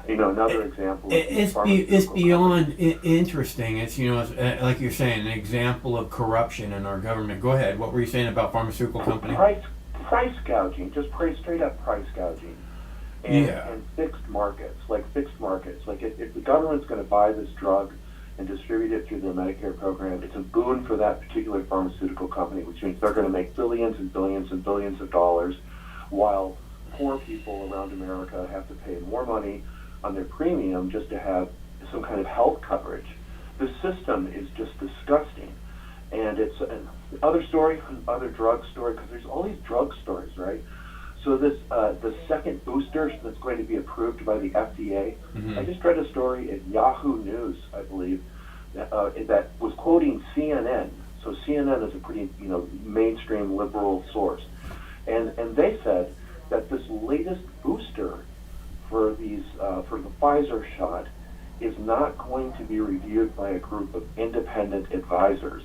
[SPEAKER 10] Another example.
[SPEAKER 1] It's beyond interesting. It's like you're saying, an example of corruption in our government. Go ahead. What were you saying about pharmaceutical companies?
[SPEAKER 10] Price gouging, just straight up price gouging, and fixed markets. Like if the government's going to buy this drug and distribute it through their Medicare program, it's a boon for that particular pharmaceutical company, which means they're going to make billions and billions and billions of dollars, while poor people around America have to pay more money on their premium just to have some kind of health coverage. The system is just disgusting. And it's another story, another drug story, because there's all these drug stories, right? So this the second booster that's going to be approved by the FDA. I just read a story at Yahoo News, I believe, that was quoting CNN. So CNN is a pretty mainstream liberal source, and they said that this latest booster for the Pfizer shot is not going to be reviewed by a group of independent advisors,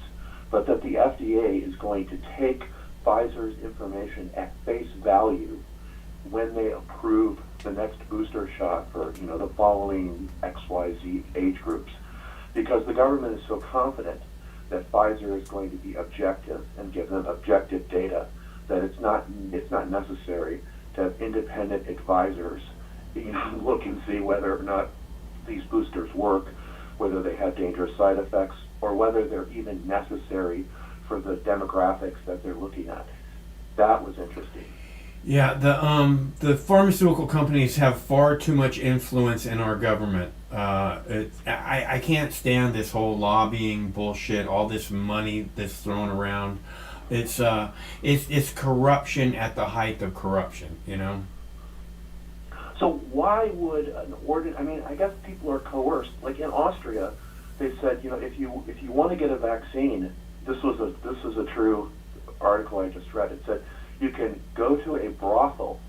[SPEAKER 10] but that the FDA is going to take Pfizer's information at face value when they approve the next booster shot for the following XYZ age groups, because the government is so confident that Pfizer is going to be objective and give them objective data that it's not necessary to have independent advisors look and see whether or not these boosters work, whether they have dangerous side effects, or whether they're even necessary for the demographics that they're looking at. That was interesting.
[SPEAKER 1] Yeah, the pharmaceutical companies have far too much influence in our government. I can't stand this whole lobbying bullshit, all this money that's thrown around. It's corruption at the height of corruption,
[SPEAKER 10] So why would an I guess people are coerced. Like in Austria, they said, if you want to get a vaccine, this was a true article I just read. It said you can go to a brothel,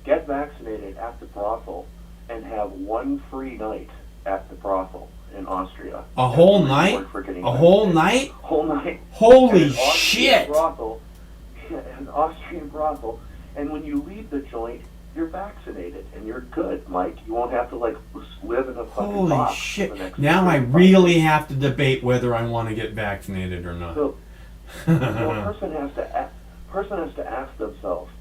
[SPEAKER 10] get vaccinated at the brothel, and have one free night at the brothel in Austria.
[SPEAKER 1] A whole night? A whole night?
[SPEAKER 10] Whole night.
[SPEAKER 1] Holy shit!
[SPEAKER 10] An Austrian brothel, and when you leave the joint, you're vaccinated and you're good, Mike. You won't have to live in a fucking box.
[SPEAKER 1] Holy shit! Now I really have to debate whether I want to get vaccinated or not.
[SPEAKER 10] So a person has to ask themselves,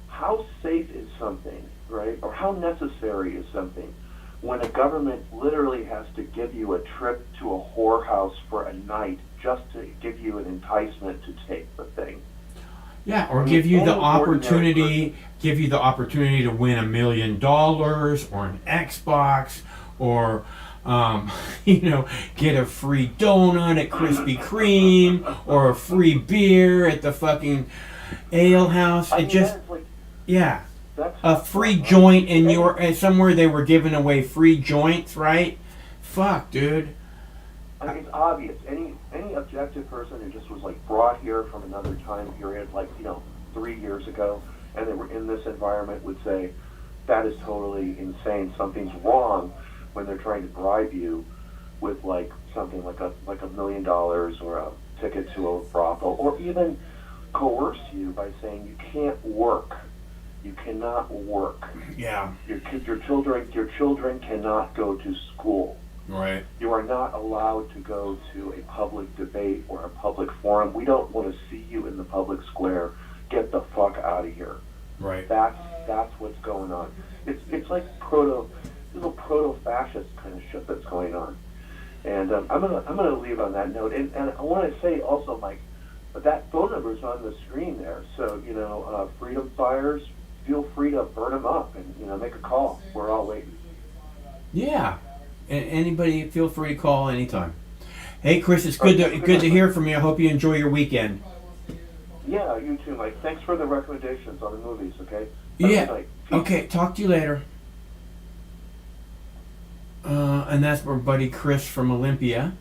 [SPEAKER 10] how safe is something, right? Or how necessary is something when a government literally has to give you a trip to a whorehouse for a night just to give you an enticement to take the thing?
[SPEAKER 1] Yeah, or give you the opportunity to win $1 million or an Xbox, or get a free donut at Krispy Kreme, or a free beer at the fucking ale house. Yeah. a free joint in your somewhere they were giving away free joints, right? Fuck, dude.
[SPEAKER 10] I mean, it's obvious. Any objective person who just was like brought here from another time period, like 3 years ago, and they were in this environment, would say that is totally insane. Something's wrong when they're trying to bribe you with like something like $1 million or a ticket to a brothel, or even coerce you by saying you can't work. You cannot work.
[SPEAKER 1] Yeah.
[SPEAKER 10] Your children cannot go to school.
[SPEAKER 1] Right.
[SPEAKER 10] You are not allowed to go to a public debate or a public forum. We don't want to see you in the public square. Get the fuck out of here.
[SPEAKER 1] Right.
[SPEAKER 10] That's what's going on. It's like proto-fascist kind of shit that's going on. And I'm gonna leave on that note. And I want to say also, Mike, that phone number is on the screen there. So freedom fires. Feel free to burn them up and make a call. We're all waiting.
[SPEAKER 1] Yeah. Anybody, feel free to call anytime. Hey, Chris, it's good to hear from you. I hope you enjoy your weekend.
[SPEAKER 10] Yeah, you too, Mike. Thanks for the recommendations on the movies. Okay.
[SPEAKER 1] Yeah. Okay. Talk to you later. And that's our buddy Chris from Olympia.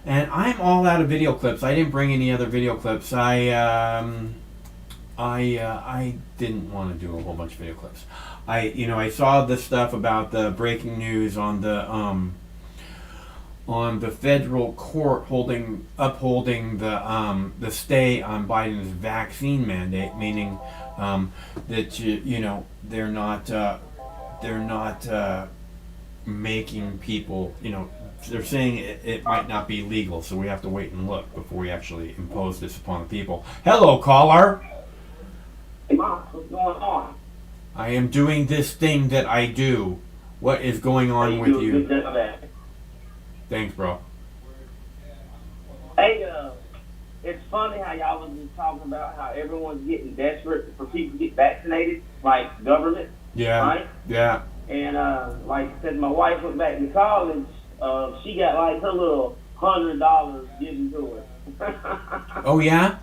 [SPEAKER 1] And I'm all out of video clips. I didn't bring any other video clips. I didn't want to do a whole bunch of video clips. I saw the stuff about the breaking news on the federal court upholding the stay on Biden's vaccine mandate, meaning that they're not making people, they're saying it might not be legal, so we have to wait and look before we actually impose this upon the people. Hello, caller.
[SPEAKER 11] Hey, Mom, what's going on?
[SPEAKER 1] I am doing this thing that I do. What is going on with you? Thanks, bro.
[SPEAKER 11] Hey, it's funny how y'all was just talking about how everyone's getting desperate for people to get vaccinated, like government.
[SPEAKER 1] Yeah.
[SPEAKER 11] Right?
[SPEAKER 1] Yeah.
[SPEAKER 11] And like I said, my wife went back to college. She got like her little $100 given to her.
[SPEAKER 1] Oh yeah.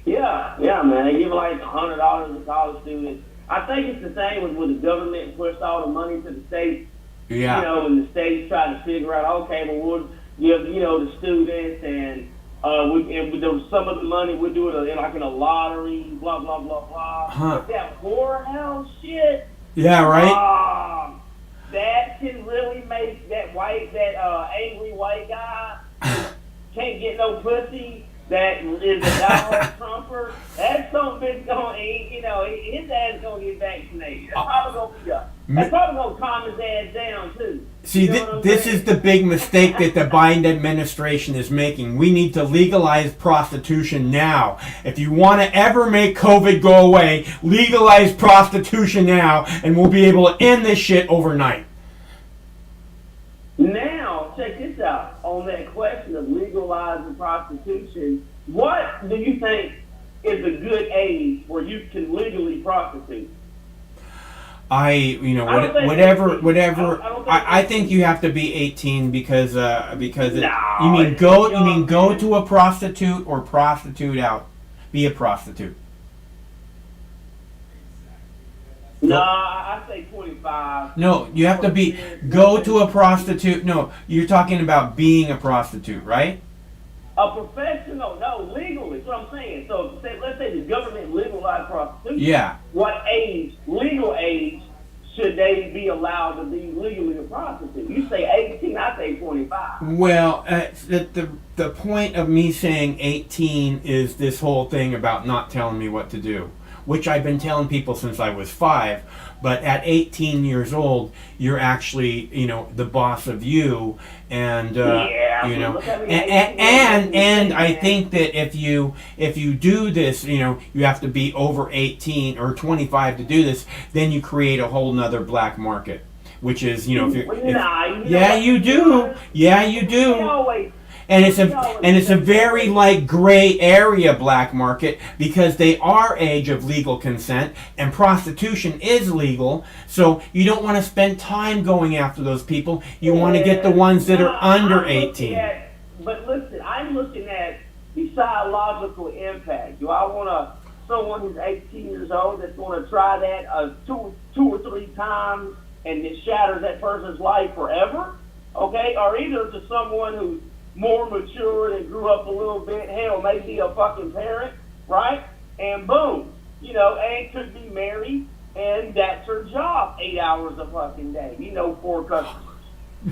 [SPEAKER 11] Yeah, man. They give like $100 to college students. I think it's the same with the government pushed all the money to the states.
[SPEAKER 1] Yeah.
[SPEAKER 11] And the states try to figure out, okay, well, we'll give, the students and with some of the money we'll do it in a lottery, blah, blah, blah, blah.
[SPEAKER 1] Huh.
[SPEAKER 11] But that whorehouse shit.
[SPEAKER 1] Yeah, right?
[SPEAKER 11] That can really make that angry white guy can't get no pussy. That is a diehard Trumper. That some bitch gonna eat, his ass gonna get vaccinated. That's probably gonna be that's probably gonna calm his ass down too.
[SPEAKER 1] See, this is the big mistake that the Biden administration is making. We need to legalize prostitution now. If you want to ever make COVID go away, legalize prostitution now, and we'll be able to end this shit overnight.
[SPEAKER 11] Now, check this out. On that question of legalizing prostitution, what do you think is a good age where you can legally prostitute?
[SPEAKER 1] I think you have to be 18 because you mean go to a prostitute or prostitute out, be a prostitute.
[SPEAKER 11] No, I say 25.
[SPEAKER 1] No, you have to go to a prostitute. No, you're talking about being a prostitute, right?
[SPEAKER 11] A professional, no, legally. That's what I'm saying. So let's say the government legalized prostitution.
[SPEAKER 1] Yeah.
[SPEAKER 11] What age, legal age, should they be allowed to be legally a prostitute? You say 18, I say 25.
[SPEAKER 1] Well, the point of me saying 18 is this whole thing about not telling me what to do, which I've been telling people since I was 5. But at 18 years old, you're actually, the boss of you, and and I think that if you do this, you have to be over 18 or 25 to do this. Then you create a whole nother black market, which is, you do. And it's a very gray area black market because they are age of legal consent and prostitution is legal. So you don't want to spend time going after those people. You want to get the ones that are under 18.
[SPEAKER 11] But listen, I'm looking at the psychological impact. Do I want to someone who's 18 years old that's going to try that two or three times and it shatters that person's life forever, okay? Or either to someone who's more mature and grew up a little bit, hell, maybe a fucking parent, right? And boom, you know, and could be married, and that's her job, 8 hours a fucking day, you know, 4 customers.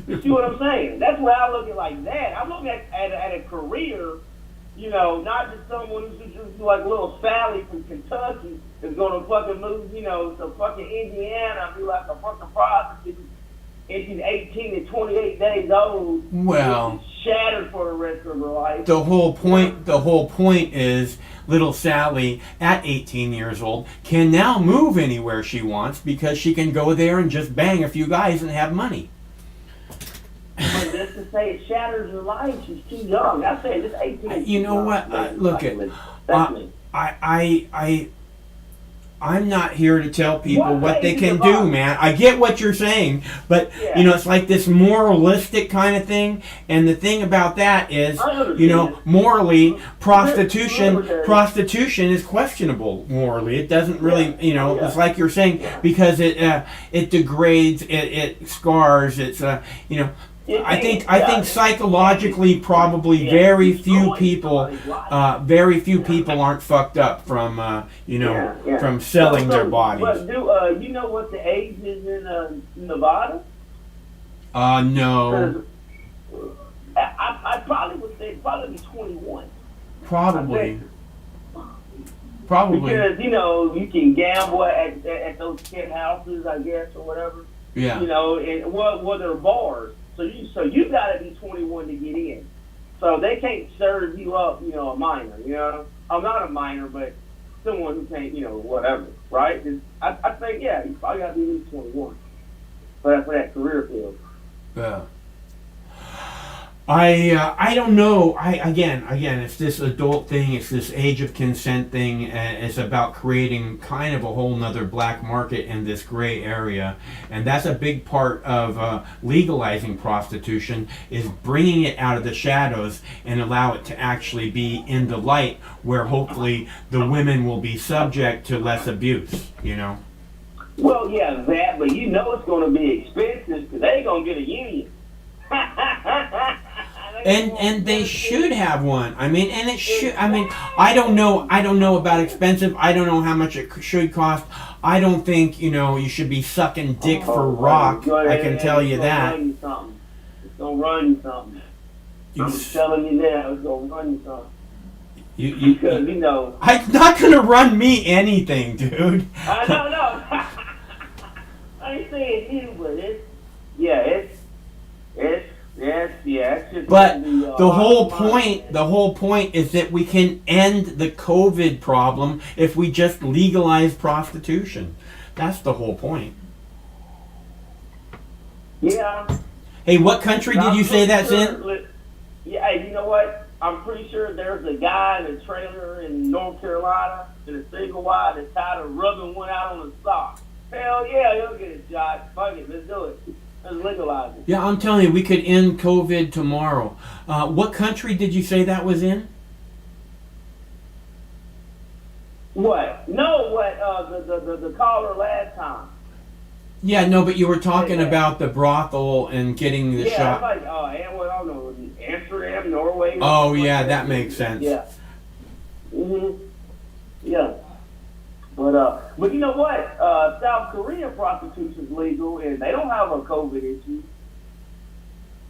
[SPEAKER 11] You see what I'm saying? That's why I look at it like that. I'm looking at a career, you know, not just someone who's just like little Sally from Kentucky is going to fucking move, you know, to fucking Indiana and be like a fucking prostitute. And she's 18 and 28 days old.
[SPEAKER 1] Well,
[SPEAKER 11] she's shattered for the rest of her life.
[SPEAKER 1] The whole point is little Sally at 18 years old can now move anywhere she wants because she can go there and just bang a few guys and have money.
[SPEAKER 11] But just to say it shatters her life, she's too young. I say this 18.
[SPEAKER 1] You know what? Look at I'm not here to tell people what they can do, man. I get what you're saying, but you know, it's like this moralistic kind of thing. And the thing about that is, you know, morally, prostitution is questionable morally. It doesn't really, you know, it's like you're saying, because it degrades, it scars, it's you know. I think psychologically, probably very few people aren't fucked up from you know, from selling their bodies.
[SPEAKER 11] But you know what the age is in Nevada?
[SPEAKER 1] No.
[SPEAKER 11] I probably would say probably 21.
[SPEAKER 1] Probably.
[SPEAKER 11] Because you know you can gamble at those kid houses, I guess, or whatever.
[SPEAKER 1] Yeah.
[SPEAKER 11] You know, and what are bars? So you got to be 21 to get in. So they can't serve you up, you know, a minor. You know, I'm not a minor, but someone who can't, you know, whatever, right? I think you probably got to be at least 21 for that career field.
[SPEAKER 1] Yeah. I don't know. Again, it's this adult thing. It's this age of consent thing. It's about creating kind of a whole nother black market in this gray area, and that's a big part of legalizing prostitution, is bringing it out of the shadows and allow it to actually be in the light, where hopefully the women will be subject to less abuse. You know.
[SPEAKER 11] Well, yeah, that, but you know it's going to be expensive because they ain't going to get a union.
[SPEAKER 1] And they should have one. I mean, and it should. I mean, I don't know about expensive. I don't know how much it should cost. I don't think, you know, you should be sucking dick for rock. I can tell you that.
[SPEAKER 11] It's gonna run you something. I'm telling you now, it's gonna run you something. Because you know,
[SPEAKER 1] it's not gonna run me anything, dude.
[SPEAKER 11] I don't know. I ain't saying you, but it's just.
[SPEAKER 1] But the whole point is that we can end the COVID problem if we just legalize prostitution. That's the whole point.
[SPEAKER 11] Yeah.
[SPEAKER 1] Hey, what country did you say that's in?
[SPEAKER 11] Yeah, you know what? I'm pretty sure there's a guy in a trailer in North Carolina in a single wide that's tired of rubbing one out on his sock. Hell yeah, he'll get a shot. Fuck it, let's do it. Let's legalize it.
[SPEAKER 1] Yeah, I'm telling you, we could end COVID tomorrow. What country did you say that was in?
[SPEAKER 11] What? No, what? The caller last time.
[SPEAKER 1] Yeah, no, but you were talking about the brothel and getting the shot.
[SPEAKER 11] Yeah, like, I don't know, Amsterdam, Norway.
[SPEAKER 1] Oh, yeah, that makes sense.
[SPEAKER 11] Yeah. Yeah. But you know what? South Korea prostitution is legal, and they don't have a COVID issue.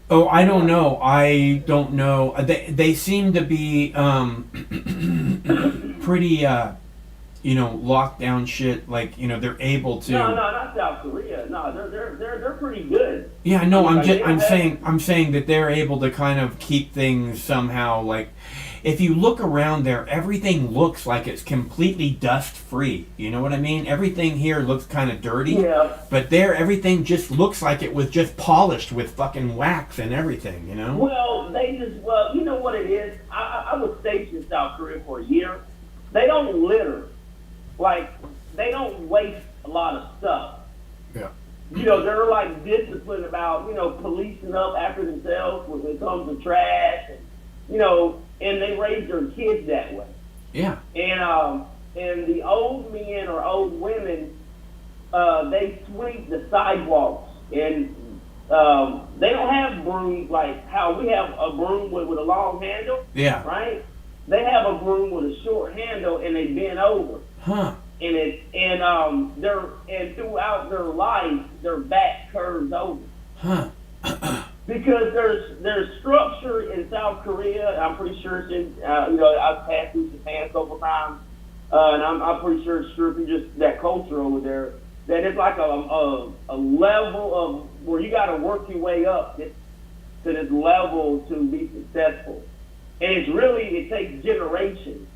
[SPEAKER 1] Oh, I don't know. I don't know. They seem to be pretty, you know, lockdown shit. Like, you know, they're able to.
[SPEAKER 11] No, not South Korea. No, they're pretty good.
[SPEAKER 1] Yeah, no, I'm saying that they're able to kind of keep things somehow. Like, if you look around there, everything looks like it's completely dust free. You know what I mean? Everything here looks kind of dirty.
[SPEAKER 11] Yeah.
[SPEAKER 1] But there, everything just looks like it was just polished with fucking wax and everything. You know?
[SPEAKER 11] Well, you know what it is? I was stationed in South Korea for a year. They don't litter. Like, they don't waste a lot of stuff.
[SPEAKER 1] Yeah.
[SPEAKER 11] You know, they're like disciplined about, you know, policing up after themselves when it comes to trash, and, you know, and they raise their kids that way.
[SPEAKER 1] Yeah.
[SPEAKER 11] And and the old men or old women, they sweep the sidewalks, and they don't have brooms like how we have a broom with a long handle.
[SPEAKER 1] Yeah.
[SPEAKER 11] Right? They have a broom with a short handle, and they bend over.
[SPEAKER 1] Huh.
[SPEAKER 11] And throughout their life, their back curves over.
[SPEAKER 1] Huh.
[SPEAKER 11] Because there's structure in South Korea. I'm pretty sure it's in. I've passed through Japan a couple times, and I'm pretty sure it's strictly just that culture over there. That it's like a level of where you got to work your way up to this level to be successful, and it takes generations.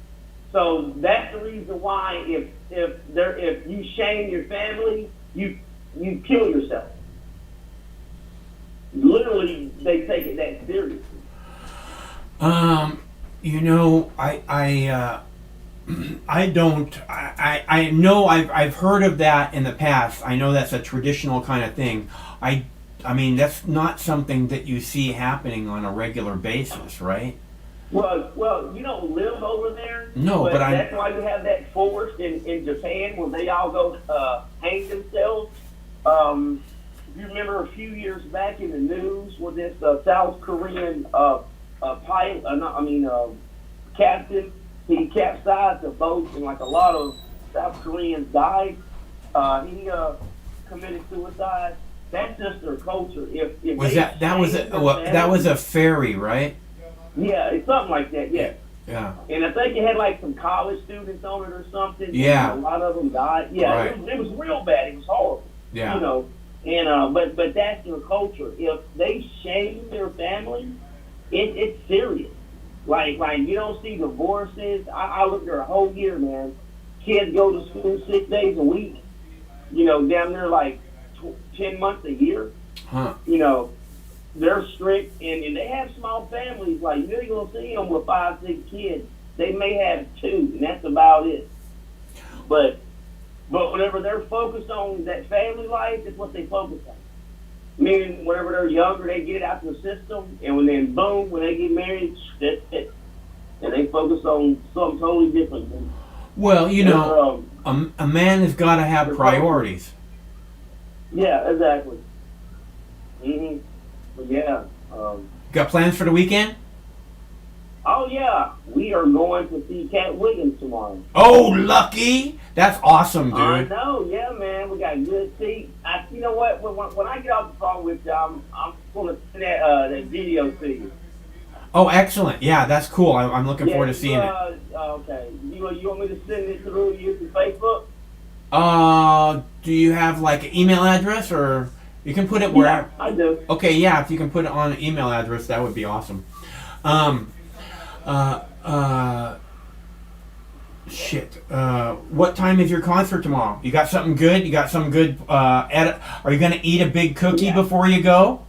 [SPEAKER 11] So that's the reason why if you shame your family, you kill yourself. Literally, they take it that seriously.
[SPEAKER 1] I know I've heard of that in the past. I know that's a traditional kind of thing. I mean, that's not something that you see happening on a regular basis, right?
[SPEAKER 11] Well, you don't live over there.
[SPEAKER 1] No, but
[SPEAKER 11] that's why you have that forest in Japan where they all go hang themselves. If you remember a few years back in the news with this South Korean captain, he capsized a boat and like a lot of South Koreans died. He committed suicide. That's just their culture.
[SPEAKER 1] That was a ferry, right?
[SPEAKER 11] Yeah, it's something like that. Yeah.
[SPEAKER 1] Yeah.
[SPEAKER 11] And I think it had like some college students on it or something.
[SPEAKER 1] Yeah.
[SPEAKER 11] And a lot of them died. Yeah.
[SPEAKER 1] Right.
[SPEAKER 11] It was real bad. It was horrible.
[SPEAKER 1] Yeah.
[SPEAKER 11] And but that's their culture. If they shame their family, it's serious. Like you don't see divorces. I lived there a whole year, man. Kids go to school 6 days a week. Down there like 10 months a year.
[SPEAKER 1] Huh.
[SPEAKER 11] They're strict, and they have small families. Like, you ain't gonna see them with 5, 6 kids. They may have 2, and that's about it. But whenever they're focused on that family life, it's what they focus on. Meaning, whenever they're younger, they get it out the system, and when they get married, that's it. And they focus on something totally different.
[SPEAKER 1] Well, a man has got to have priorities.
[SPEAKER 11] Yeah, exactly. Mm-hmm. But yeah.
[SPEAKER 1] Got plans for the weekend?
[SPEAKER 11] Oh yeah, we are going to see Cat Williams tomorrow.
[SPEAKER 1] Oh, lucky! That's awesome, dude.
[SPEAKER 11] I know, yeah, man. We got good seats. You know what? When I get off the phone with you, I'm going to send that video to you.
[SPEAKER 1] Oh, excellent! Yeah, that's cool. I'm looking forward to seeing it.
[SPEAKER 11] Okay. You want me to send it through you to Facebook?
[SPEAKER 1] Do you have like an email address, or you can put it where?
[SPEAKER 11] Yeah, I do.
[SPEAKER 1] Okay, yeah. If you can put it on an email address, that would be awesome. What time is your concert tomorrow? You got something good? You got some good are you gonna eat a big cookie before you go?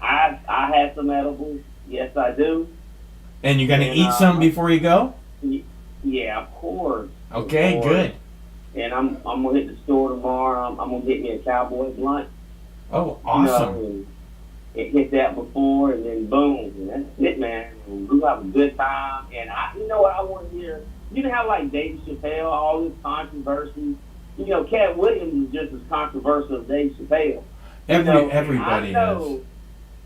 [SPEAKER 11] I had some edibles. Yes, I do.
[SPEAKER 1] And you're gonna eat some before you go?
[SPEAKER 11] Yeah, of course.
[SPEAKER 1] Okay, good.
[SPEAKER 11] And I'm gonna hit the store tomorrow. I'm gonna get me a Cowboys lunch.
[SPEAKER 1] Oh, awesome.
[SPEAKER 11] And hit that before, and then boom, and that's it, man. And we'll have a good time. And you know what I want to hear? You know how like Dave Chappelle, all this controversy. Cat Williams is just as controversial as Dave Chappelle.
[SPEAKER 1] Everybody is.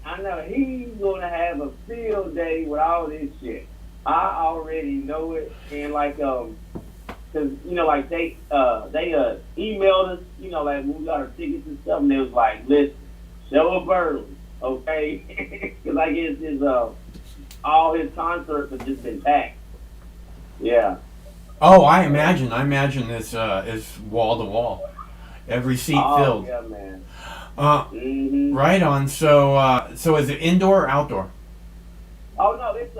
[SPEAKER 11] I know he's gonna have a field day with all this shit. I already know it, and like cause like they emailed us, like when we got our tickets and stuff, and they was like, listen, show up early. Okay, because I guess all his concerts have just been packed. Yeah.
[SPEAKER 1] Oh, I imagine this is wall to wall, every seat filled.
[SPEAKER 11] Yeah, man.
[SPEAKER 1] Right on. So is it indoor or outdoor?
[SPEAKER 11] Oh no, it's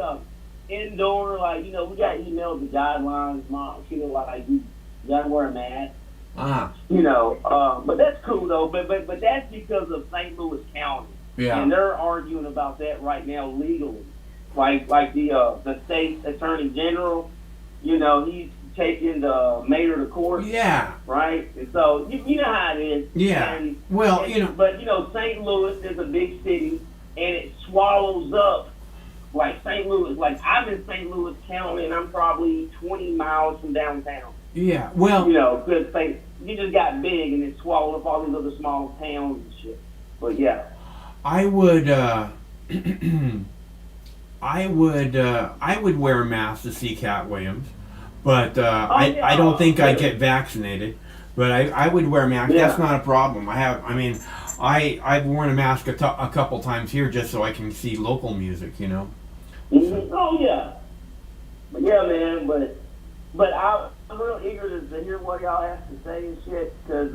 [SPEAKER 11] indoor. Like we got emailed the guidelines, mom. Like you gotta wear a mask. But that's cool though. But that's because of St. Louis County.
[SPEAKER 1] Yeah.
[SPEAKER 11] And they're arguing about that right now legally. Like the state attorney general, he's taking the mayor to court.
[SPEAKER 1] Yeah.
[SPEAKER 11] Right? And so you know how it is.
[SPEAKER 1] Yeah. But
[SPEAKER 11] St. Louis is a big city, and it swallows up like St. Louis, like I'm in St. Louis County, and I'm probably 20 miles from downtown.
[SPEAKER 1] Yeah, well,
[SPEAKER 11] You know, because you just got big and it swallowed up all these other small towns and shit. But yeah.
[SPEAKER 1] I would, I would wear a mask to see Cat Williams, but I don't think I'd get vaccinated. But I would wear a mask.
[SPEAKER 11] Yeah.
[SPEAKER 1] That's not a problem. I've worn a mask a couple times here just so I can see local music. You know.
[SPEAKER 11] Mm-hmm. Oh yeah. But yeah, man. But I'm real eager to hear what y'all have to say and shit, because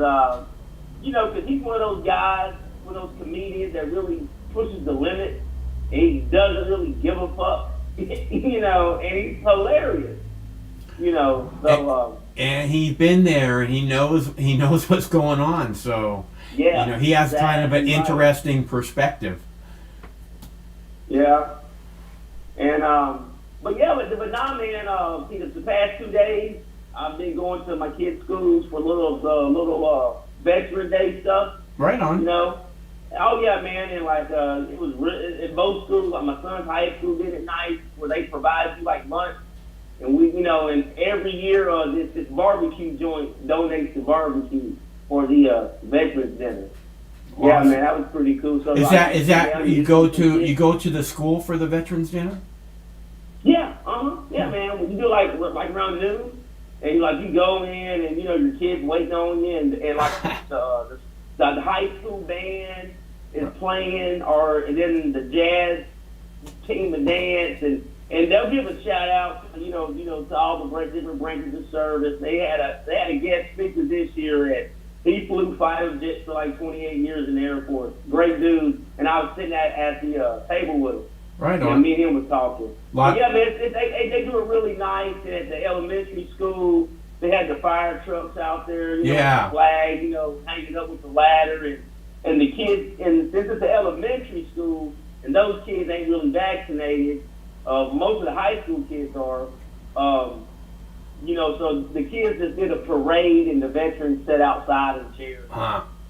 [SPEAKER 11] because he's one of those guys, one of those comedians that really pushes the limit, and he doesn't really give a fuck, and he's hilarious, so.
[SPEAKER 1] And he's been there, and he knows what's going on. So
[SPEAKER 11] Yeah.
[SPEAKER 1] he has kind of an
[SPEAKER 11] exactly right.
[SPEAKER 1] interesting perspective.
[SPEAKER 11] Yeah. And but now, man, the past 2 days I've been going to my kids' schools for little Veteran Day stuff.
[SPEAKER 1] Right on.
[SPEAKER 11] Oh yeah, man, and it was in both schools. Like my son's high school did it nice, where they provide you like lunch, and we, and every year this barbecue joint donates the barbecue for the Veterans Dinner.
[SPEAKER 1] Awesome.
[SPEAKER 11] Yeah, man, that was pretty cool. So
[SPEAKER 1] Is that you go to the school for the Veterans Dinner?
[SPEAKER 11] Yeah, yeah, man. When you do like around noon, and you go in, and your kids waiting on you, and like the high school band is playing, and then the jazz team and dance, and they'll give a shout out, to all the different branches of service. They had a guest speaker this year he flew fighter jets for like 28 years in the Air Force. Great dude, and I was sitting at the table with him.
[SPEAKER 1] Right on.
[SPEAKER 11] And me and him was talking. Yeah, man, they do it really nice. And at the elementary school, they had the fire trucks out there, with the flag, hanging up with the ladder, and the kids. And since it's the elementary school, and those kids ain't really vaccinated, most of the high school kids are. So the kids just did a parade, and the veterans sat outside in chairs.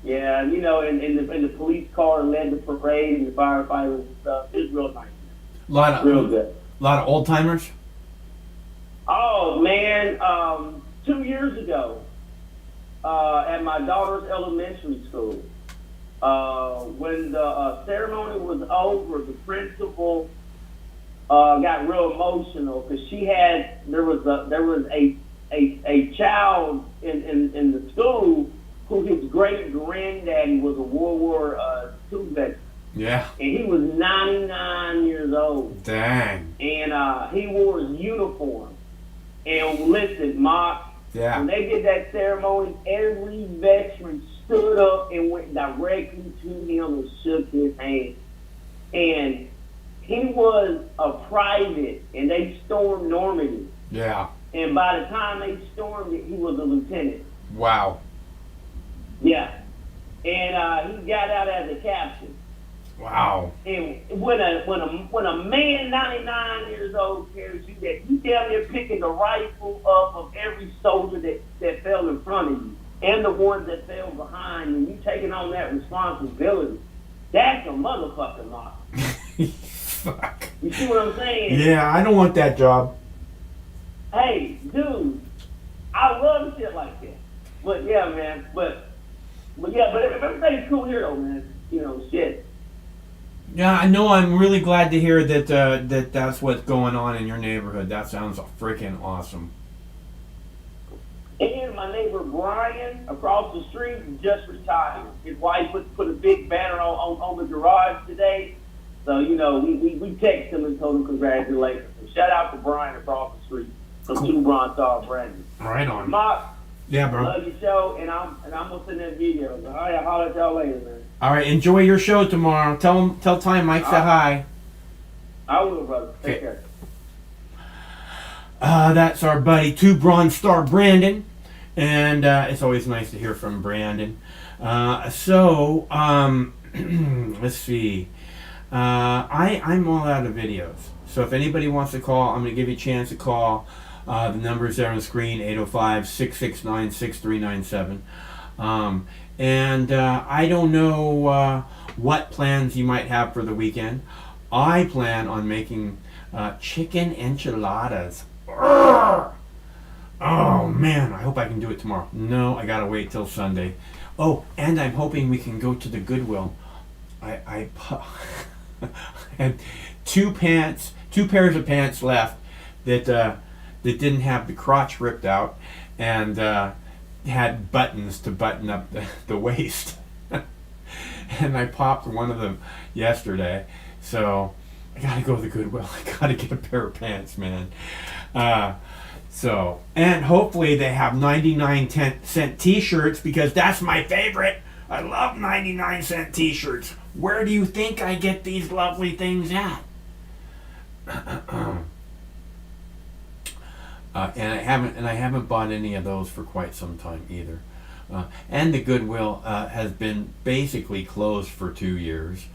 [SPEAKER 11] Yeah, and the police car led the parade, and the firefighters and stuff. It was real nice. Real good.
[SPEAKER 1] A lot of old timers.
[SPEAKER 11] Oh man, 2 years ago, at my daughter's elementary school, when the ceremony was over, the principal got real emotional because there was a child in the school who his great granddaddy was a World War II veteran.
[SPEAKER 1] Yeah.
[SPEAKER 11] And he was 99 years old.
[SPEAKER 1] Dang.
[SPEAKER 11] And he wore his uniform. And listen, Mark, when they did that ceremony, every veteran stood up and went directly to him and shook his hand. And he was a private, and they stormed Normandy.
[SPEAKER 1] Yeah.
[SPEAKER 11] And by the time they stormed it, he was a lieutenant.
[SPEAKER 1] Wow.
[SPEAKER 11] Yeah. And he got out as a captain.
[SPEAKER 1] Wow.
[SPEAKER 11] And when a man 99 years old tells you that, you damn near picking the rifle up of every soldier that fell in front of you and the ones that fell behind you, you taking on that responsibility. That's a motherfucking lot.
[SPEAKER 1] Fuck.
[SPEAKER 11] You see what I'm saying?
[SPEAKER 1] Yeah, I don't want that job.
[SPEAKER 11] Hey, dude, I love shit like that. But yeah, man. But everything's cool here, though, man. Shit.
[SPEAKER 1] Yeah, I know. I'm really glad to hear that that's what's going on in your neighborhood. That sounds freaking awesome.
[SPEAKER 11] And my neighbor Brian across the street just retired. His wife put a big banner on the garage today. So, we texted him and told him congratulations. So shout out to Brian across the street from Two Bronze Star Brandon.
[SPEAKER 1] Right on.
[SPEAKER 11] Mark,
[SPEAKER 1] yeah, bro.
[SPEAKER 11] Love your show, and I'm gonna send that video. All right, I'll holler at y'all later, man.
[SPEAKER 1] All right, enjoy your show tomorrow. Tell Ty Mike said hi.
[SPEAKER 11] I will, brother. Take care.
[SPEAKER 1] That's our buddy Two Bronze Star Brandon, and it's always nice to hear from Brandon. Let's see. I'm all out of videos, so if anybody wants to call, I'm going to give you a chance to call. The number's there on the screen, 805-669-6397. And I don't know what plans you might have for the weekend. I plan on making chicken enchiladas. Urgh! Oh man, I hope I can do it tomorrow. No, I gotta wait till Sunday. Oh, and I'm hoping we can go to the Goodwill. I had two pairs of pants left that didn't have the crotch ripped out and had buttons to button up the waist. And I popped one of them yesterday, so I gotta go to the Goodwill. I gotta get a pair of pants, man. And hopefully they have 99-cent t-shirts, because that's my favorite. I love 99-cent t-shirts. Where do you think I get these lovely things at? And I haven't bought any of those for quite some time either. And the Goodwill has been basically closed for 2 years.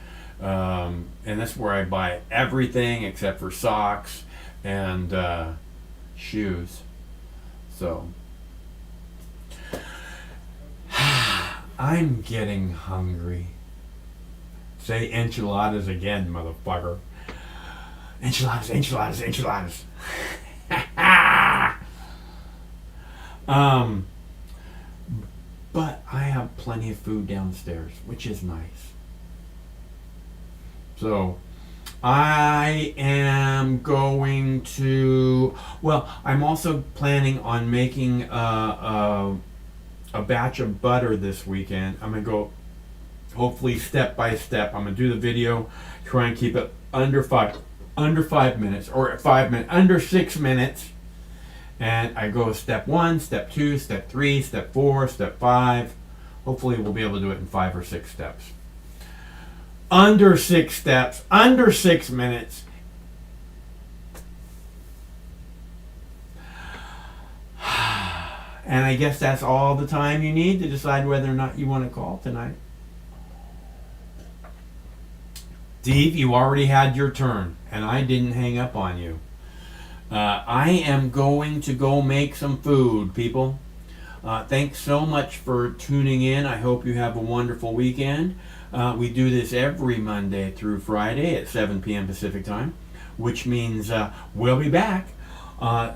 [SPEAKER 1] And that's where I buy everything except for socks and shoes. So I'm getting hungry. Say enchiladas again, motherfucker. Enchiladas, enchiladas, enchiladas. But I have plenty of food downstairs, which is nice. So I am going to, I'm also planning on making a batch of butter this weekend. I'm going to go hopefully step by step. I'm going to do the video, try and keep it under 5 minutes, or under 6 minutes. And I go step 1, step 2, step 3, step 4, step 5. Hopefully we'll be able to do it in 5 or 6 steps. Under 6 steps, under 6 minutes. And I guess that's all the time you need to decide whether or not you want to call tonight. Steve, you already had your turn, and I didn't hang up on you. I am going to go make some food, people. Thanks so much for tuning in. I hope you have a wonderful weekend. We do this every Monday through Friday at 7 p.m. Pacific time, which means we'll be back.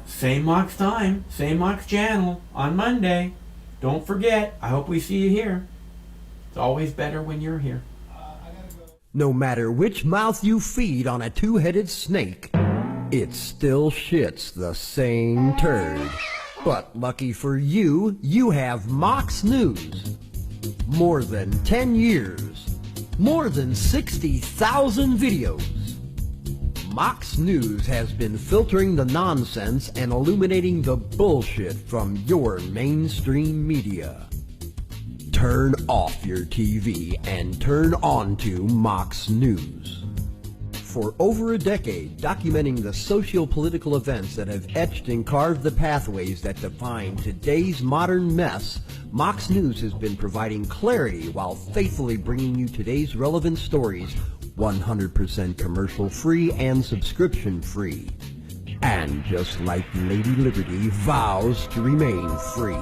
[SPEAKER 1] Same Mox time, same Mox channel on Monday. Don't forget, I hope we see you here. It's always better when you're here.
[SPEAKER 12] No matter which mouth you feed on a two-headed snake, it still shits the same turd. But lucky for you, you have Mox News. More than 10 years. More than 60,000 videos. Mox News has been filtering the nonsense and illuminating the bullshit from your mainstream media. Turn off your TV and turn on to Mox News. For over a decade, documenting the socio-political events that have etched and carved the pathways that define today's modern mess, Mox News has been providing clarity while faithfully bringing you today's relevant stories 100% commercial-free and subscription-free. And just like Lady Liberty vows to remain free.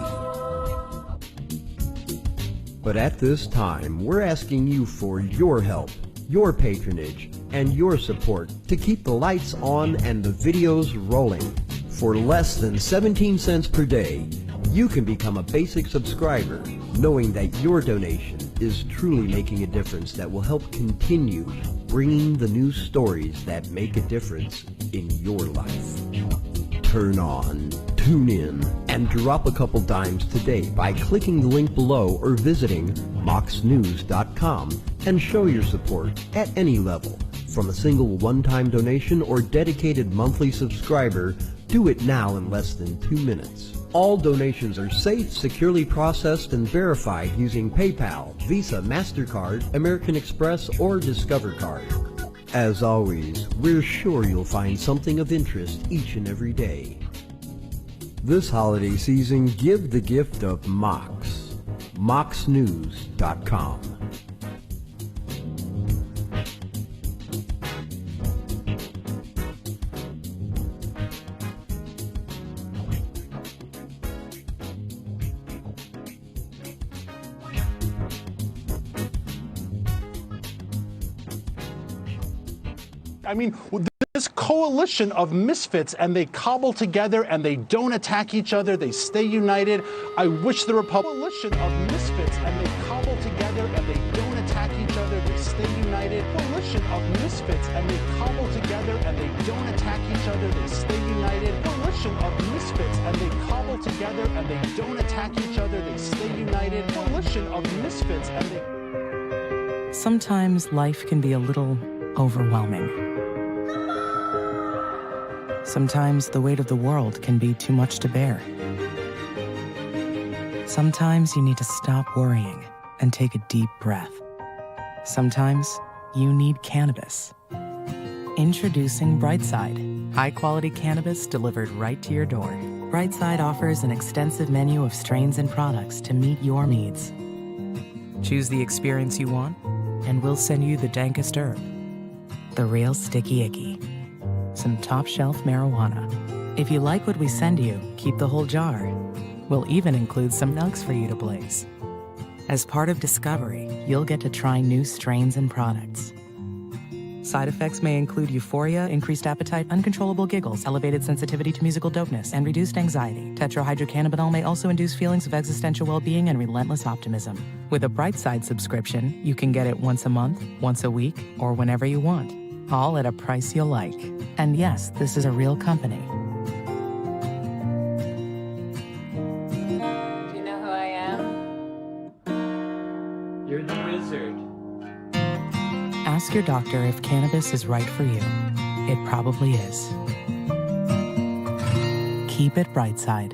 [SPEAKER 12] But at this time, we're asking you for your help, your patronage, and your support to keep the lights on and the videos rolling. For less than 17 cents per day, you can become a basic subscriber, knowing that your donation is truly making a difference that will help continue bringing the news stories that make a difference in your life. Turn on, tune in, and drop a couple dimes today by clicking the link below or visiting moxnews.com and show your support at any level. From a single one-time donation or dedicated monthly subscriber, do it now in less than 2 minutes. All donations are safe, securely processed, and verified using PayPal, Visa, MasterCard, American Express, or Discover Card. As always, we're sure you'll find something of interest each and every day. This holiday season, give the gift of Mox. moxnews.com.
[SPEAKER 13] I mean, this coalition of misfits, and they cobble together and they don't attack each other. They stay united. I wish the coalition of misfits, and they cobble together and they don't attack each other. They stay united. Coalition of misfits, and they cobble together and they don't attack each other. They stay united. Coalition of misfits, and they cobble together and they don't attack each other. They stay united. Coalition of misfits, and they...
[SPEAKER 14] Sometimes life can be a little overwhelming. Sometimes the weight of the world can be too much to bear. Sometimes you need to stop worrying and take a deep breath. Sometimes you need cannabis. Introducing Brightside, high-quality cannabis delivered right to your door. Brightside offers an extensive menu of strains and products to meet your needs. Choose the experience you want, and we'll send you the dankest herb, the real sticky icky. Some top-shelf marijuana. If you like what we send you, keep the whole jar. We'll even include some nugs for you to blaze. As part of Discovery, you'll get to try new strains and products. Side effects may include euphoria, increased appetite, uncontrollable giggles, elevated sensitivity to musical dopeness, and reduced anxiety. Tetrahydrocannabinol may also induce feelings of existential well-being and relentless optimism. With a Brightside subscription, you can get it once a month, once a week, or whenever you want, all at a price you'll like. And yes, this is a real company.
[SPEAKER 1] Do you know who I am? You're the wizard.
[SPEAKER 14] Ask your doctor if cannabis is right for you. It probably is. Keep it Brightside.